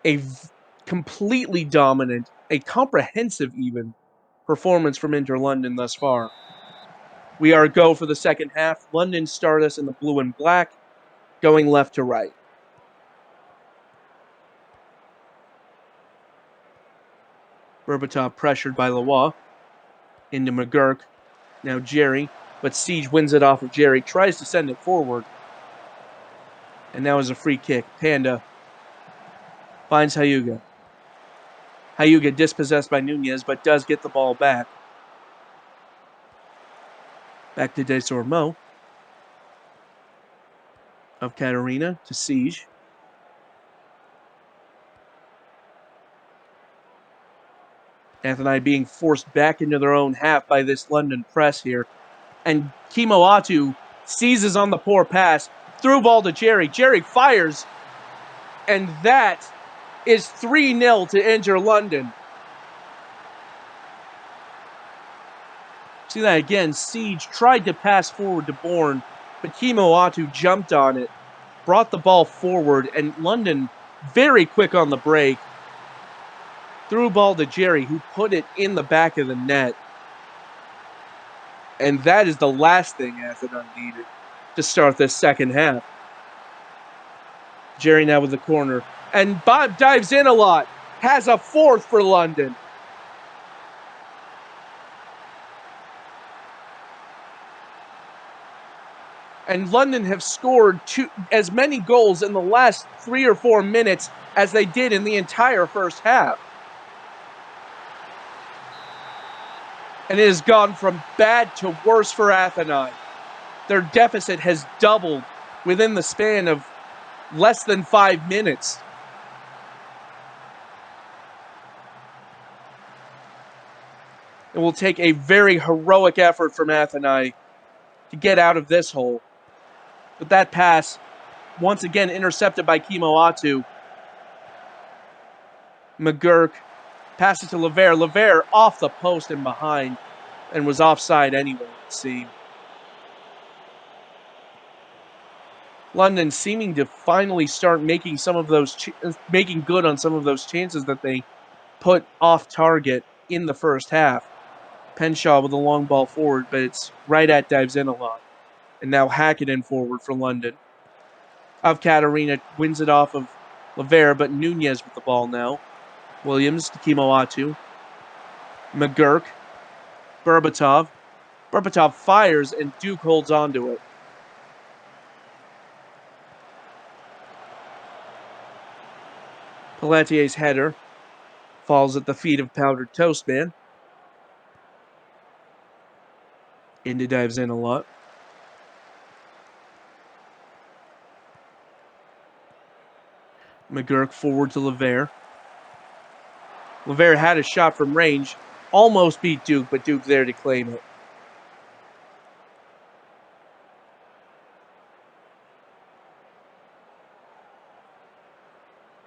a completely dominant, a comprehensive even, performance from Inter London thus far. We are go for the second half. London start us in the blue and black, going left to right. Berbatov pressured by Lavoie. Into McGurk. Now Jerry, but Siege wins it off of Jerry, tries to send it forward. And now is a free kick. Panda finds Hyuga. Hyuga dispossessed by Nunez, but does get the ball back. Back to Desormeaux. Of Katarina to Siege. Athenai being forced back into their own half by this London press here. And Kimoatu seizes on the poor pass. Through ball to Jerry. Jerry fires. And that is 3-0 to Inter London. See that again. Siege tried to pass forward to Bourne, but Kimoatu jumped on it, brought the ball forward, and London very quick on the break. Through ball to Jerry, who put it in the back of the net. And that is the last thing Athena needed to start this second half. Jerry now with the corner. And Bob dives in a lot. Has a fourth for London. And London have scored as many goals in the last 3 or 4 minutes as they did in the entire first half. And it has gone from bad to worse for Athenai. Their deficit has doubled within the span of less than 5 minutes. It will take a very heroic effort from Athenai to get out of this hole. But that pass, once again intercepted by Kimoatu. McGurk passes to Levere. Levere off the post and behind, and was offside anyway, it seemed. London seeming to finally start making some of those making good on some of those chances that they put off target in the first half. Penshaw with a long ball forward, but it's right at dives in a lot. And now Hackett forward for London. Of Katarina wins it off of Levere, but Nunez with the ball now. Williams to Kimoatu. McGurk. Berbatov. Berbatov fires, and Duke holds on to it. Pelletier's header falls at the feet of Powdered Toast Man. Indy dives in a lot. McGurk forward to Levere. Levere had a shot from range. Almost beat Duke, but Duke there to claim it.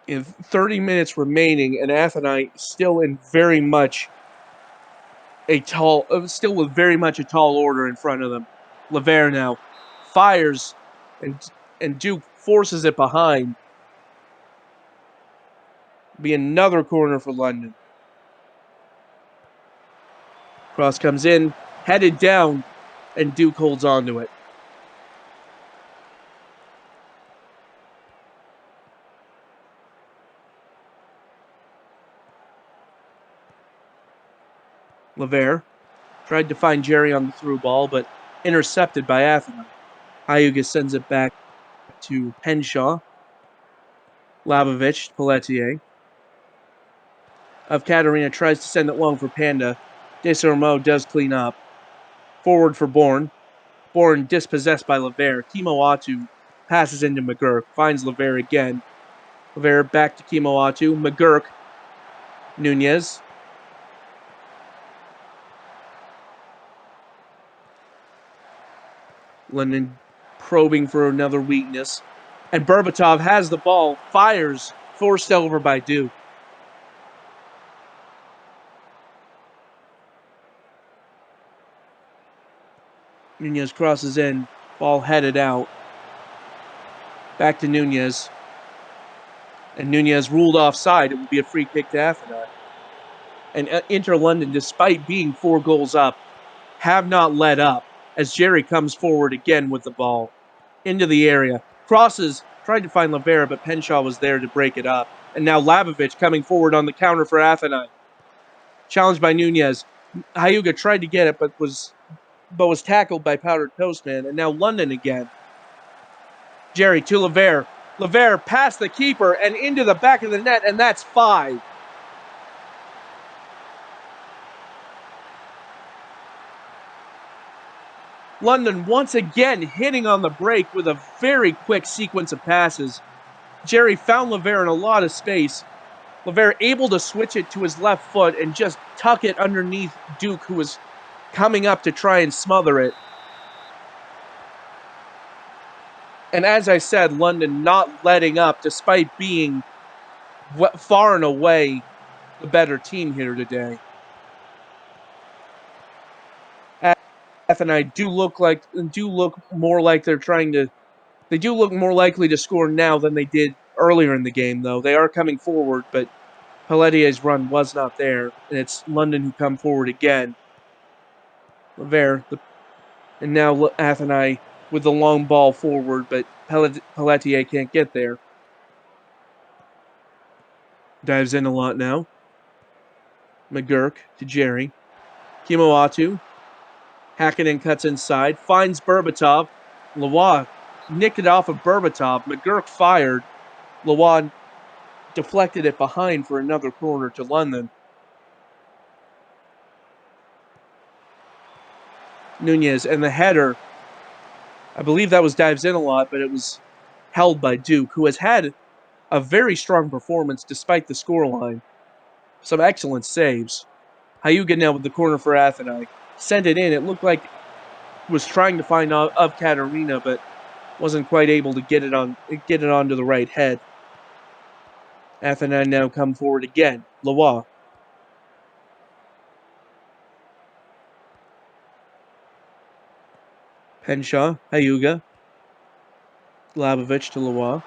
In 30 minutes remaining, and Athenai still in very much a tall order in front of them. Levere now fires, and Duke forces it behind. Be another corner for London. Cross comes in, headed down, and Duke holds on to it. Levere tried to find Jerry on the through ball, but intercepted by Athenai. Hyuga sends it back to Henshaw. Labovich, Pelletier. Of Katarina tries to send it long for Panda. Desormeaux does clean up. Forward for Bourne. Bourne dispossessed by Levere. Kimoatu passes into McGurk. Finds Levere again. Levere back to Kimoatu. McGurk. Nunez. London probing for another weakness. And Berbatov has the ball. Fires. Forced over by Duke. Nunez crosses in. Ball headed out. Back to Nunez. And Nunez ruled offside. It would be a free kick to Athenai. And Inter London, despite being 4 goals up, have not let up as Jerry comes forward again with the ball into the area. Crosses, tried to find Levere, but Penshaw was there to break it up. And now Labovich coming forward on the counter for Athenai. Challenged by Nunez. Hyuga tried to get it, but was tackled by Powdered Toast Man. And now London again. Jerry to Levere. Levere past the keeper and into the back of the net, and that's 5. London once again hitting on the break with a very quick sequence of passes. Jerry found Levere in a lot of space. Levere able to switch it to his left foot and just tuck it underneath Duke, who was coming up to try and smother it. And as I said, London not letting up despite being far and away the better team here today. Athenai do look more like they're trying to. They do look more likely to score now than they did earlier in the game, though. They are coming forward, but Pelletier's run was not there, and it's London who come forward again. Lever, and now Atheni with the long ball forward, but Pelletier can't get there. Dives in a lot now. McGurk to Jerry. Kimoatu. Hakkinen cuts inside, finds Berbatov. Lavoie nicked it off of Berbatov. McGurk fired. Lavoie deflected it behind for another corner to London. Nunez and the header. I believe that was dives in a lot, but it was held by Duke, who has had a very strong performance despite the scoreline. Some excellent saves. Hyuga now with the corner for Atheni. Sent it in. It looked like was trying to find of Katerina, but wasn't quite able to get it onto the right head. Atheni now come forward again. Lavoie. Henshaw. Hyuga. Labovich to Lavoie.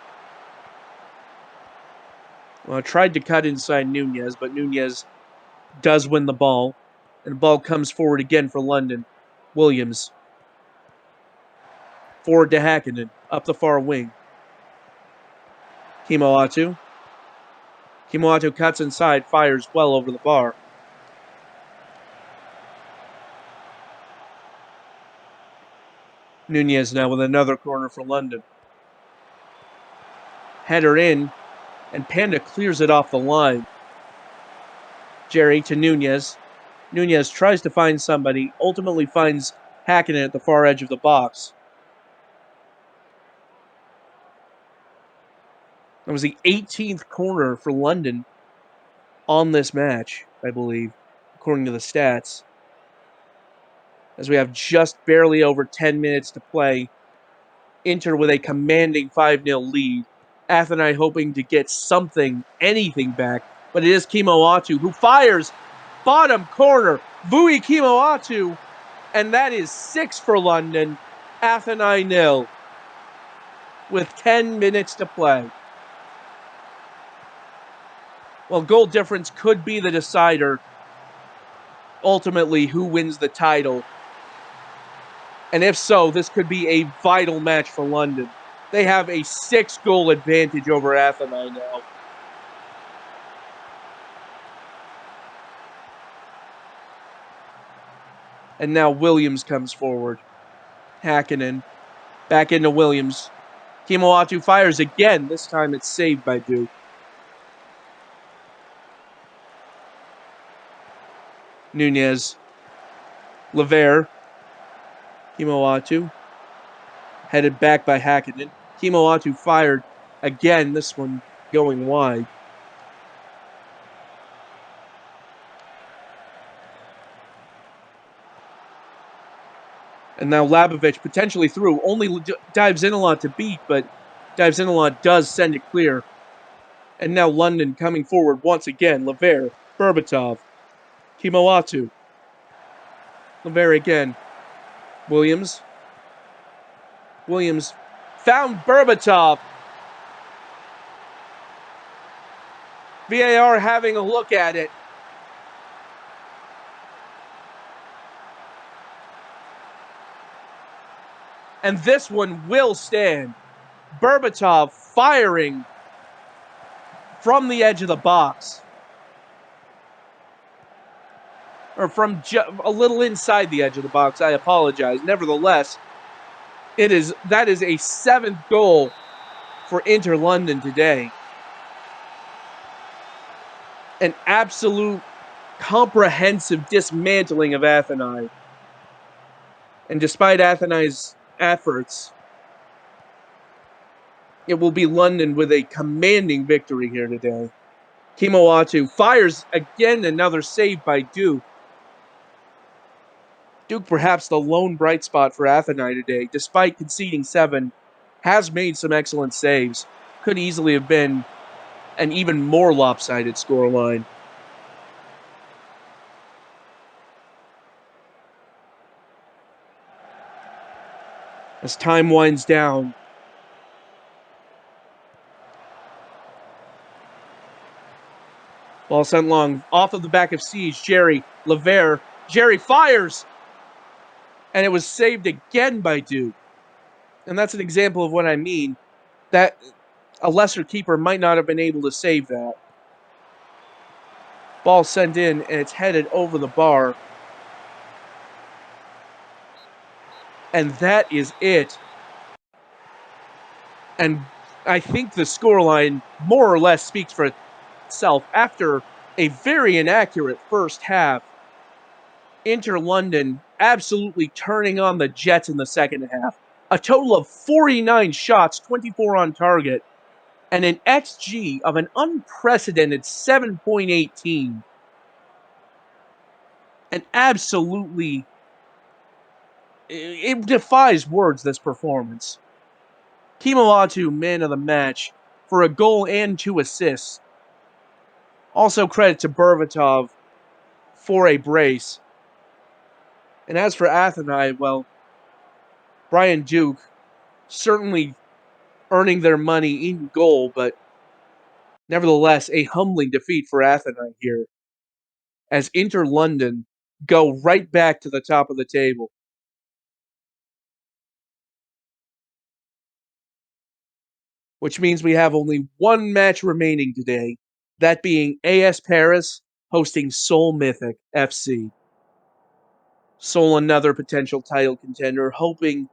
Tried to cut inside Nunez, but Nunez does win the ball. And the ball comes forward again for London. Williams. Forward to Hakkinen. Up the far wing. Kimoatu. Kimoatu cuts inside, fires well over the bar. Nunez now with another corner for London. Header in, and Panda clears it off the line. Jerry to Nunez. Nunez tries to find somebody, ultimately finds Hakkinen at the far edge of the box. That was the 18th corner for London on this match, I believe, according to the stats. As we have just barely over 10 minutes to play, Inter with a commanding 5-0 lead. Atheni hoping to get something, anything back, but it is Kimoatu who fires bottom corner. Vui Kimoatu, and that is 6 for London. Atheni 0 with 10 minutes to play. Well, goal difference could be the decider, ultimately, who wins the title. And if so, this could be a vital match for London. They have a 6-goal advantage over Atheni now. And now Williams comes forward. Hakkinen. Back into Williams. Kimoatu fires again. This time it's saved by Duke. Nunez. Lever. Kimoatu. Headed back by Hakkinen. Kimoatu fired again. This one going wide. And now Labovich potentially through. Only dives in a lot to beat, but dives in a lot does send it clear. And now London coming forward once again. Lever, Berbatov, Kimoatu. Lever again. Williams. Williams found Berbatov. VAR having a look at it. And this one will stand. Berbatov firing from the edge of the box. Or from a little inside the edge of the box. I apologize. Nevertheless, that is a 7th goal for Inter London today. An absolute comprehensive dismantling of Atheni. And despite Atheni's efforts, it will be London with a commanding victory here today. Kimoatu fires again, another save by Duke. Duke, perhaps the lone bright spot for Atheni today, despite conceding 7, has made some excellent saves. Could easily have been an even more lopsided scoreline. As time winds down, Ball sent long off of the back of Siege. Jerry, LeVere. Jerry fires! And it was saved again by Duke. And that's an example of what I mean. That a lesser keeper might not have been able to save that. Ball sent in, and it's headed over the bar. And that is it. And I think the scoreline more or less speaks for itself. After a very inaccurate first half, Inter London absolutely turning on the Jets in the second half. A total of 49 shots, 24 on target, and an XG of an unprecedented 7.18. And absolutely, it defies words, this performance. Kimawatu, man of the match, for a goal and 2 assists. Also credit to Berbatov for a brace. And as for Athenai, well, Brian Duke certainly earning their money in goal, but nevertheless a humbling defeat for Athenai here, as Inter London go right back to the top of the table. Which means we have only one match remaining today, that being AS Paris hosting Seoul Mythic FC. Seoul, another potential title contender, hoping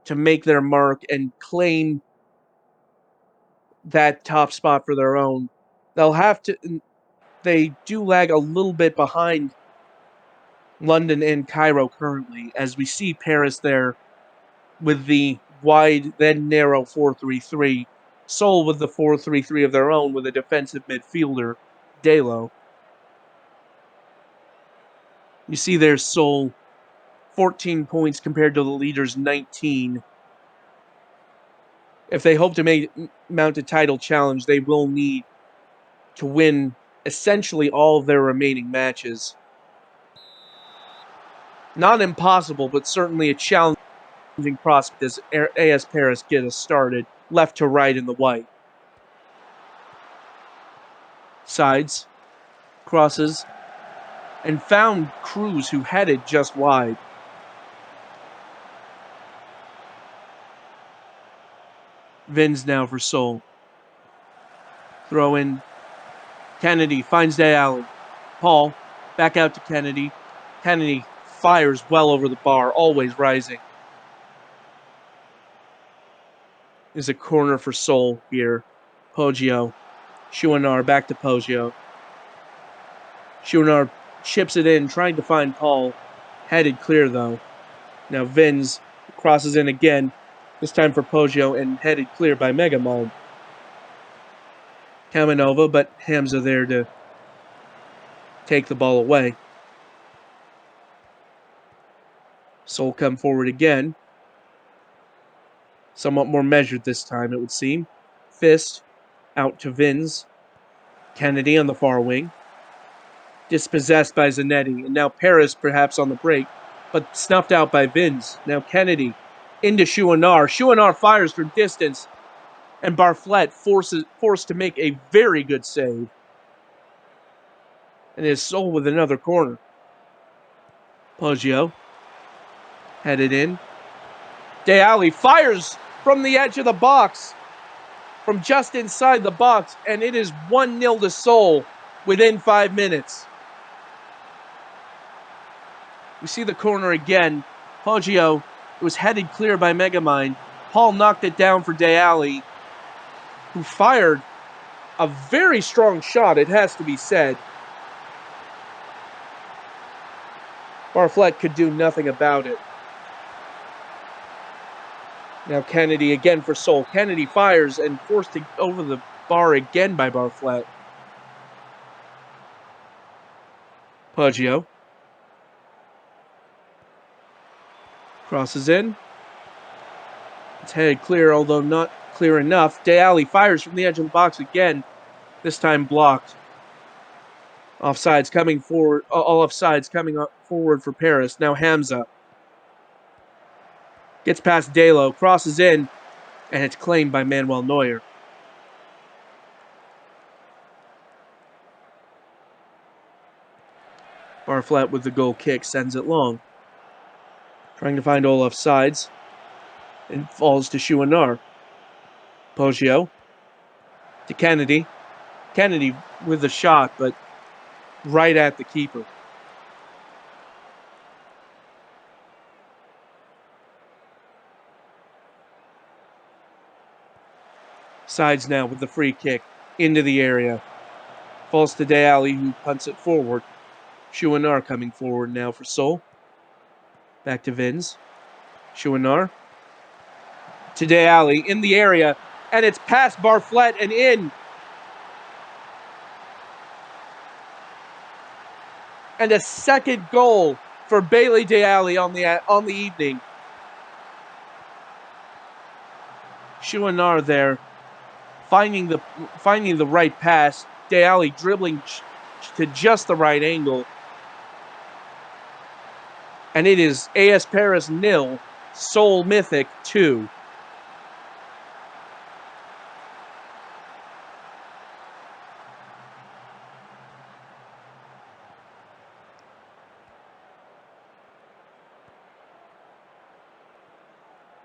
to make their mark and claim that top spot for their own. They'll have to. They do lag a little bit behind London and Cairo currently, as we see Paris there with the wide, then narrow 4-3-3. Seoul with the 4-3-3 of their own with a defensive midfielder, Delo. You see there's Seoul, 14 points compared to the leaders' 19. If they hope to mount a title challenge, they will need to win essentially all of their remaining matches. Not impossible, but certainly a challenging prospect as AS Paris get us started, left to right in the white. Sides, crosses, and found Cruz, who headed just wide. Vins now for Seoul. Throw in. Kennedy finds Alley. Paul, back out to Kennedy. Kennedy fires well over the bar, always rising. Is a corner for Seoul here. Poggio. Schuenar back to Poggio. Schuenar chips it in, trying to find Paul. Headed clear, though. Now Vins crosses in again, this time for Poggio, and headed clear by Megamind. Kamanova, but Hamza there to take the ball away. Seoul come forward again. Somewhat more measured this time, it would seem. Fist out to Vins. Kennedy on the far wing. Dispossessed by Zanetti, and now Paris perhaps on the break, but snuffed out by Vins. Now Kennedy into Chouinard. Chouinard fires from distance, and Barflett forced to make a very good save. And is Seoul with another corner. Poggio headed in. Alley fires from the edge of the box, from just inside the box, and it is 1-0 to Seoul within 5 minutes. We see the corner again. Poggio, it was headed clear by Megamind. Paul knocked it down for Alley, who fired a very strong shot, it has to be said. Barflett could do nothing about it. Now Kennedy again for Seoul. Kennedy fires and forced over the bar again by Barflett. Poggio crosses in. It's headed clear, although not clear enough. Alley fires from the edge of the box again, this time blocked. Offsides coming forward. All offsides coming forward for Paris. Now Hamza gets past Delo, crosses in, and it's claimed by Manuel Neuer. Barflat with the goal kick sends it long. Trying to find Olaf's sides. And falls to Chouinard. Poggio to Kennedy. Kennedy with the shot, but right at the keeper. Sides now with the free kick into the area. Falls to Deali, who punts it forward. Chouinard coming forward now for Seoul. Back to Vins. Chouinard to Deali in the area, and it's past Barflat and in. And a second goal for Bailey Deali on the evening. Chouinard there, finding the right pass. Deali dribbling to just the right angle. And it is AS Paris 0, Seoul Mythic 2.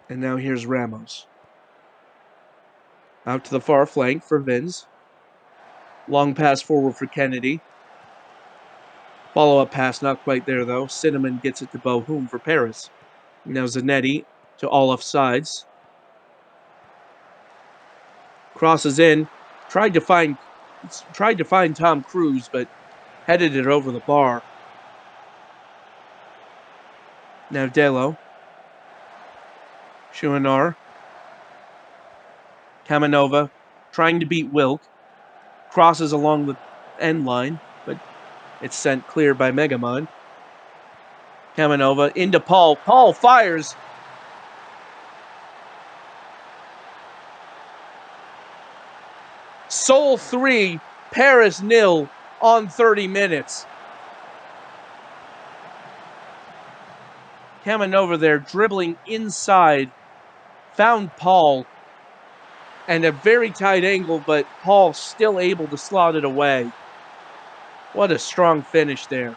And now here's Ramos. Out to the far flank for Vins. Long pass forward for Kennedy. Follow-up pass, not quite there though. Cinnamon gets it to Bohum for Paris. Now Zanetti to Olaf sides. Crosses in. Tried to find Tom Cruise, but headed it over the bar. Now Delo. Chouinard. Kamanova trying to beat Wilk. Crosses along the end line, but it's sent clear by Megamon. Kamanova into Paul. Paul fires. Seoul 3, Paris 0 on 30 minutes. Kamanova there dribbling inside. Found Paul. And a very tight angle, but Paul still able to slot it away. What a strong finish there.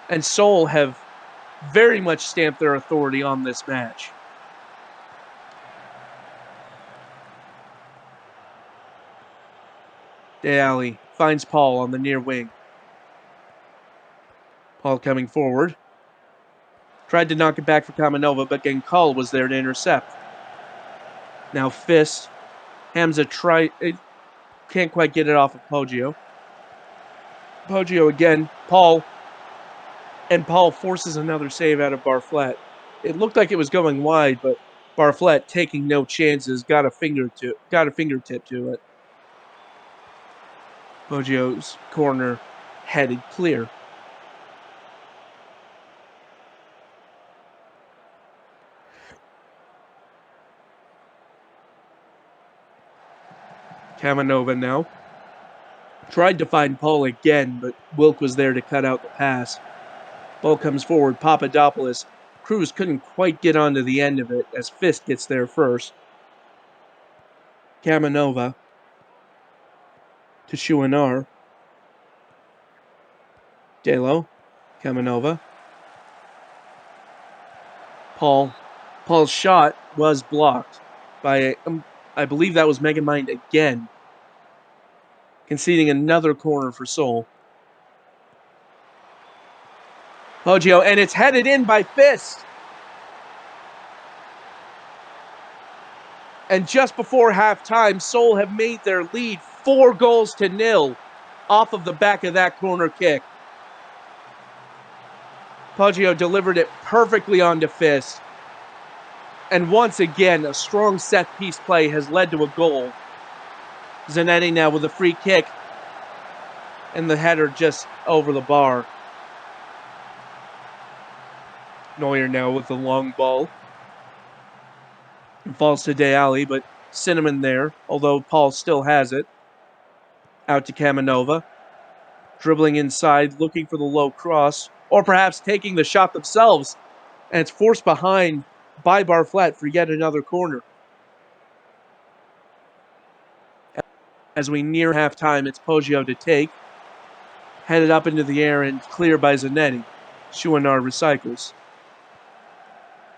And Seoul have very much stamped their authority on this match. Deali finds Paul on the near wing. Paul coming forward. Tried to knock it back for Kamanova, but Genkal was there to intercept. Now Fist. Hamza can't quite get it off of Poggio. Poggio again. Paul. And Paul forces another save out of Barflat. It looked like it was going wide, but Barflat, taking no chances, got a fingertip to it. Poggio's corner headed clear. Kamanova now. Tried to find Paul again, but Wilk was there to cut out the pass. Ball comes forward. Papadopoulos. Cruz couldn't quite get onto the end of it as Fist gets there first. Kamanova to Chouinard. Delo. Kamanova. Paul's shot was blocked by, I believe that was Megamind again, conceding another corner for Seoul. Poggio, and it's headed in by Fist. And just before halftime, Seoul have made their lead 4-0 off of the back of that corner kick. Poggio delivered it perfectly onto Fist. And once again, a strong set-piece play has led to a goal. Zanetti now with a free kick. And the header just over the bar. Neuer now with the long ball. It falls to Deali, but Cinnamon there, although Paul still has it. Out to Kamanova. Dribbling inside, looking for the low cross. Or perhaps taking the shot themselves. And it's forced behind by Barflat for yet another corner. As we near halftime, it's Poggio to take. Headed up into the air and cleared by Zanetti. Chouinard recycles.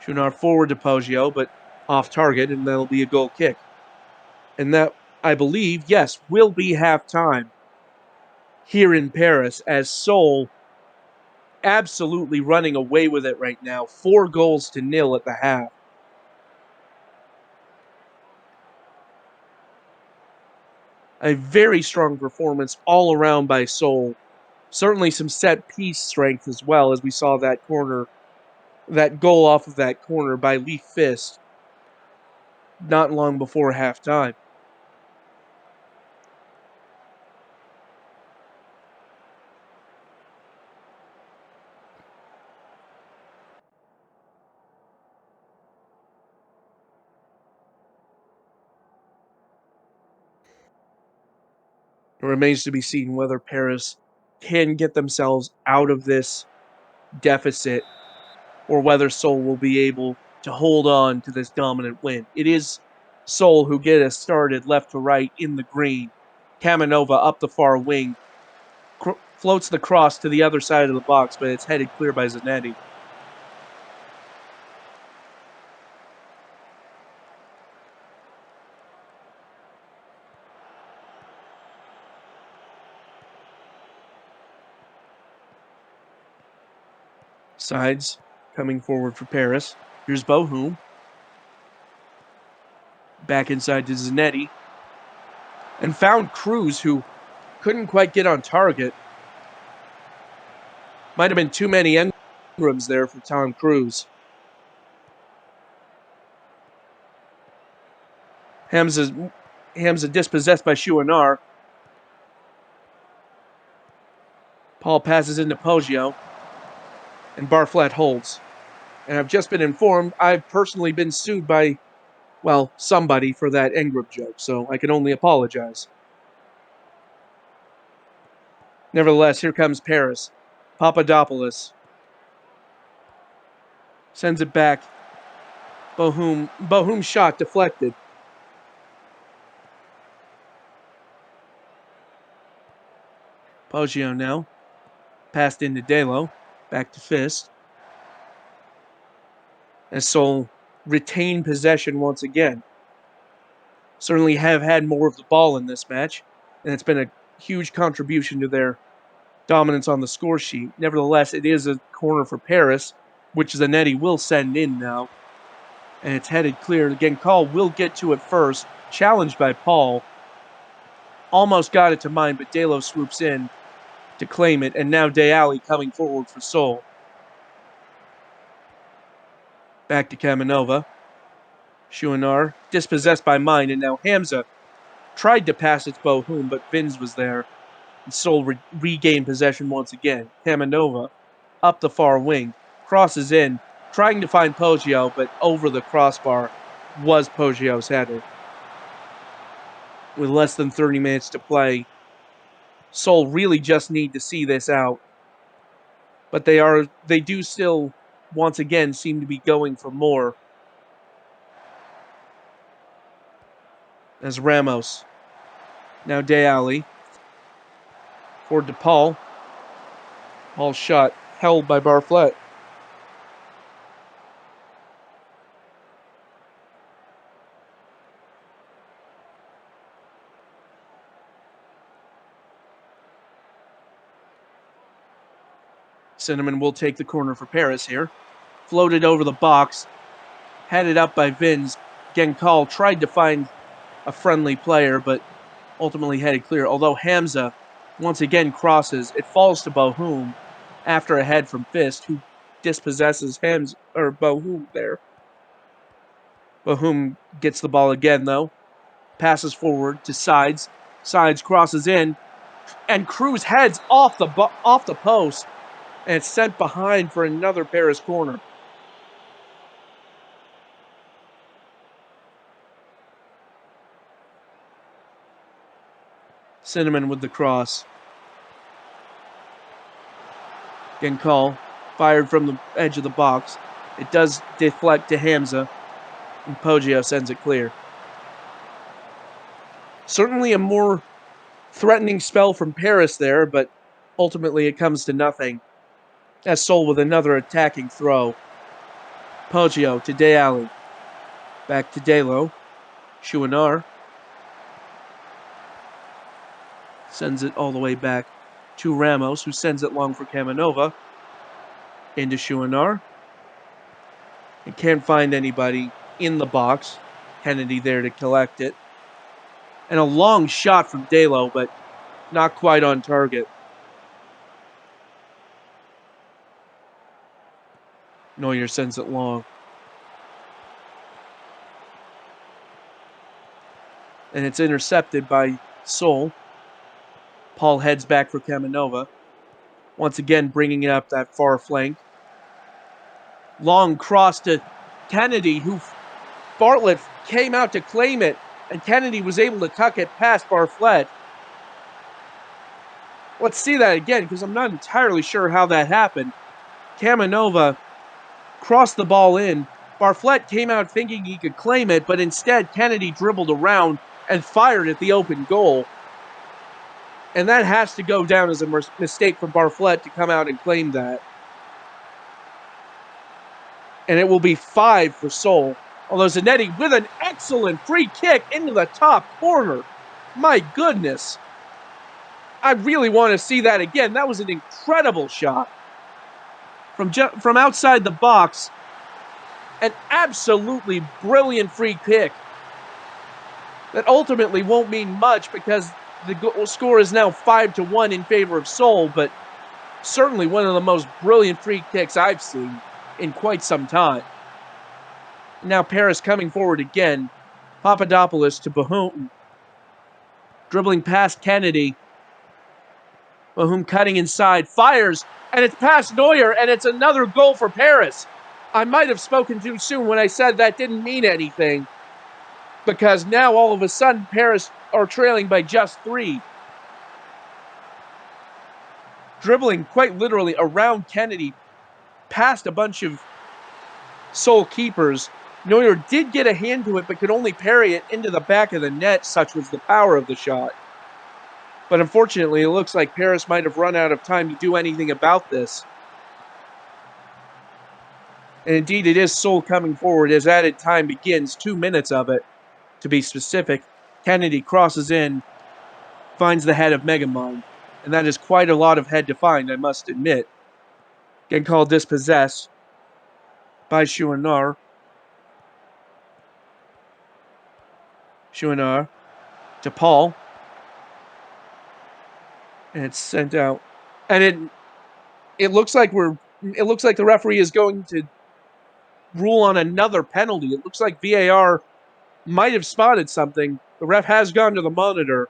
Chouinard forward to Poggio, but off target, and that'll be a goal kick. And that, I believe, yes, will be halftime here in Paris, as Seoul absolutely running away with it right now. 4-0 at the half. A very strong performance all around by Seoul. Certainly some set piece strength as well, as we saw that corner, that goal off of that corner by Lee Fist not long before halftime. It remains to be seen whether Paris can get themselves out of this deficit or whether Seoul will be able to hold on to this dominant win. It is Seoul who get us started left to right in the green. Kamanova up the far wing, floats the cross to the other side of the box, but it's headed clear by Zanetti. Sides coming forward for Paris. Here's Bohum. Back inside to Zanetti. And found Cruz, who couldn't quite get on target. Might have been too many engrams there for Tom Cruise. Hamza dispossessed by Chouinard. Paul passes into Poggio. And Barflat holds. And I've just been informed I've personally been sued by, well, somebody for that engram joke, so I can only apologize. Nevertheless, here comes Paris. Papadopoulos sends it back. Bohum's shot deflected. Poggio now. Passed into Delo. Back to Fist. As Seoul retain possession once again. Certainly have had more of the ball in this match, and it's been a huge contribution to their dominance on the score sheet. Nevertheless, it is a corner for Paris, which Zanetti will send in now. And it's headed clear. Again, Call will get to it first. Challenged by Paul. Almost got it to mine, but Delo swoops in to claim it. And now Deali coming forward for Seoul. Back to Kamanova. Chouinard dispossessed by mine, and now Hamza tried to pass it to Bohum, but Vins was there. And Seoul regained possession once again. Kamanova up the far wing, crosses in, trying to find Poggio, but over the crossbar was Poggio's header. With less than 30 minutes to play, Seoul really just need to see this out. But they do still, once again, seem to be going for more. As Ramos. Now Deali. Forward to Paul. Paul's shot held by Barflet. Cinnamon will take the corner for Paris here. Floated over the box. Headed up by Vins. Genkal tried to find a friendly player, but ultimately headed clear. Although Hamza once again crosses, it falls to Bohum after a head from Fist, who dispossesses Bohum there. Bohum gets the ball again, though. Passes forward to Sides. Sides crosses in, and Cruz heads off the post, and it's sent behind for another Paris corner. Cinnamon with the cross. Genkal fired from the edge of the box. It does deflect to Hamza, and Poggio sends it clear. Certainly a more threatening spell from Paris there, but Ultimately, it comes to nothing, as Seoul with another attacking throw. Poggio to Deali. Back to Delo. Chouinard sends it all the way back to Ramos, who sends it long for Kamanova. Into Chouinard. And can't find anybody in the box. Kennedy there to collect it. And a long shot from Delo, but not quite on target. Neuer sends it long. And it's intercepted by Seoul. Paul heads back for Kamanova. Once again, bringing it up that far flank. Long cross to Kennedy, who Bartlett came out to claim it, and Kennedy was able to tuck it past Bartlett. Let's see that again, because I'm not entirely sure how that happened. Kamanova crossed the ball in. Bartlett came out thinking he could claim it, but instead Kennedy dribbled around and fired at the open goal. And that has to go down as a mistake from Bartlett to come out and claim that. And it will be 5 for Seoul. Although Zanetti with an excellent free kick into the top corner. My goodness. I really want to see that again. That was an incredible shot. From outside the box, an absolutely brilliant free kick that ultimately won't mean much because the score is now 5-1 in favor of Seoul, but certainly one of the most brilliant free kicks I've seen in quite some time. Now Paris coming forward again. Papadopoulos to Bahum. Dribbling past Kennedy. Bahum cutting inside. Fires. And it's past Neuer. And it's another goal for Paris. I might have spoken too soon when I said that didn't mean anything. Because now all of a sudden Paris are trailing by just 3. Dribbling quite literally around Kennedy. Past a bunch of Seoul keepers. Neuer did get a hand to it, but could only parry it into the back of the net. Such was the power of the shot. But unfortunately, it looks like Paris might have run out of time to do anything about this. And indeed, it is Seoul coming forward as added time begins, 2 minutes of it, to be specific. Kennedy crosses in, finds the head of Megamind. And that is quite a lot of head to find, I must admit. Getting called dispossessed by Chouinard. Chouinard to Paul. And it's sent out. And it looks like the referee is going to rule on another penalty. It looks like VAR might have spotted something. The ref has gone to the monitor.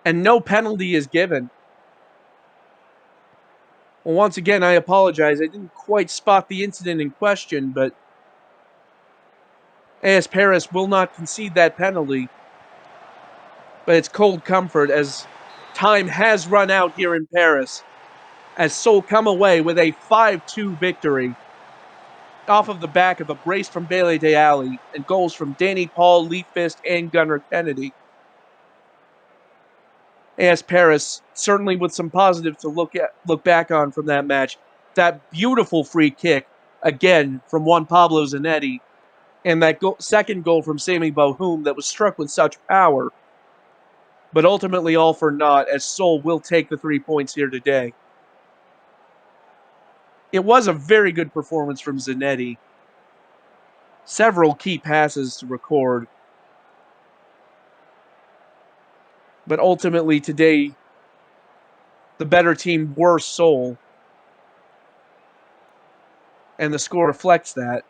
And no penalty is given. Well, once again, I apologize. I didn't quite spot the incident in question, but AS Paris will not concede that penalty. But it's cold comfort as time has run out here in Paris, as Seoul come away with a 5-2 victory off of the back of a brace from Bailey Deali and goals from Danny Paul, Lee Fist, and Gunnar Kennedy. AS Paris, certainly with some positives to look back on from that match. That beautiful free kick, again, from Juan Pablo Zanetti, and that second goal from Sami Bohum that was struck with such power. But ultimately all for naught, as Seoul will take the 3 points here today. It was a very good performance from Zanetti. Several key passes to record. But ultimately today, the better team were Seoul. And the score reflects that.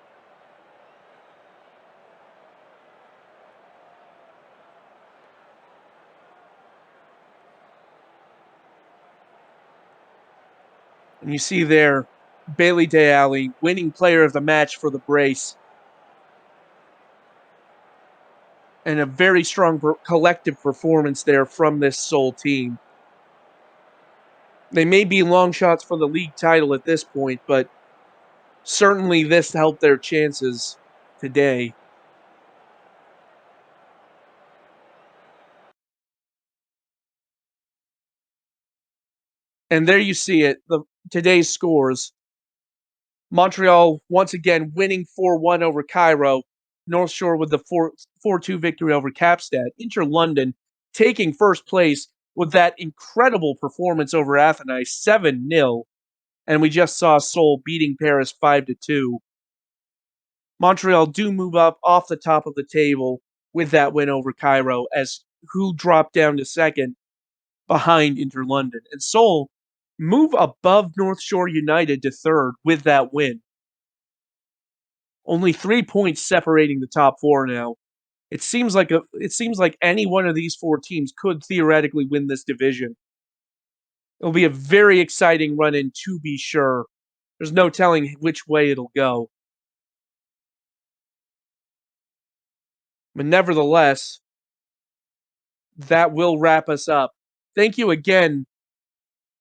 And you see there, Bailey Deali, winning player of the match for the brace. And a very strong collective performance there from this Seoul team. They may be long shots for the league title at this point, but certainly this helped their chances today. And there you see it. The today's scores: Montreal once again winning 4-1 over Cairo. North Shore with the 4-2 victory over Capstad. Inter London taking first place with that incredible performance over Athens 7-0. And we just saw Seoul beating Paris 5-2. Montreal do move up off the top of the table with that win over Cairo, as who dropped down to second behind Inter London. And Seoul move above North Shore United to third with that win. Only 3 points separating the top four now. It seems like any one of these four teams could theoretically win this division. It'll be a very exciting run in, to be sure. There's no telling which way it'll go. But nevertheless, that will wrap us up. Thank you again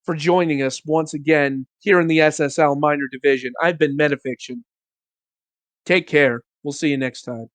for joining us once again here in the SSL Minor Division. I've been Metafiction. Take care. We'll see you next time.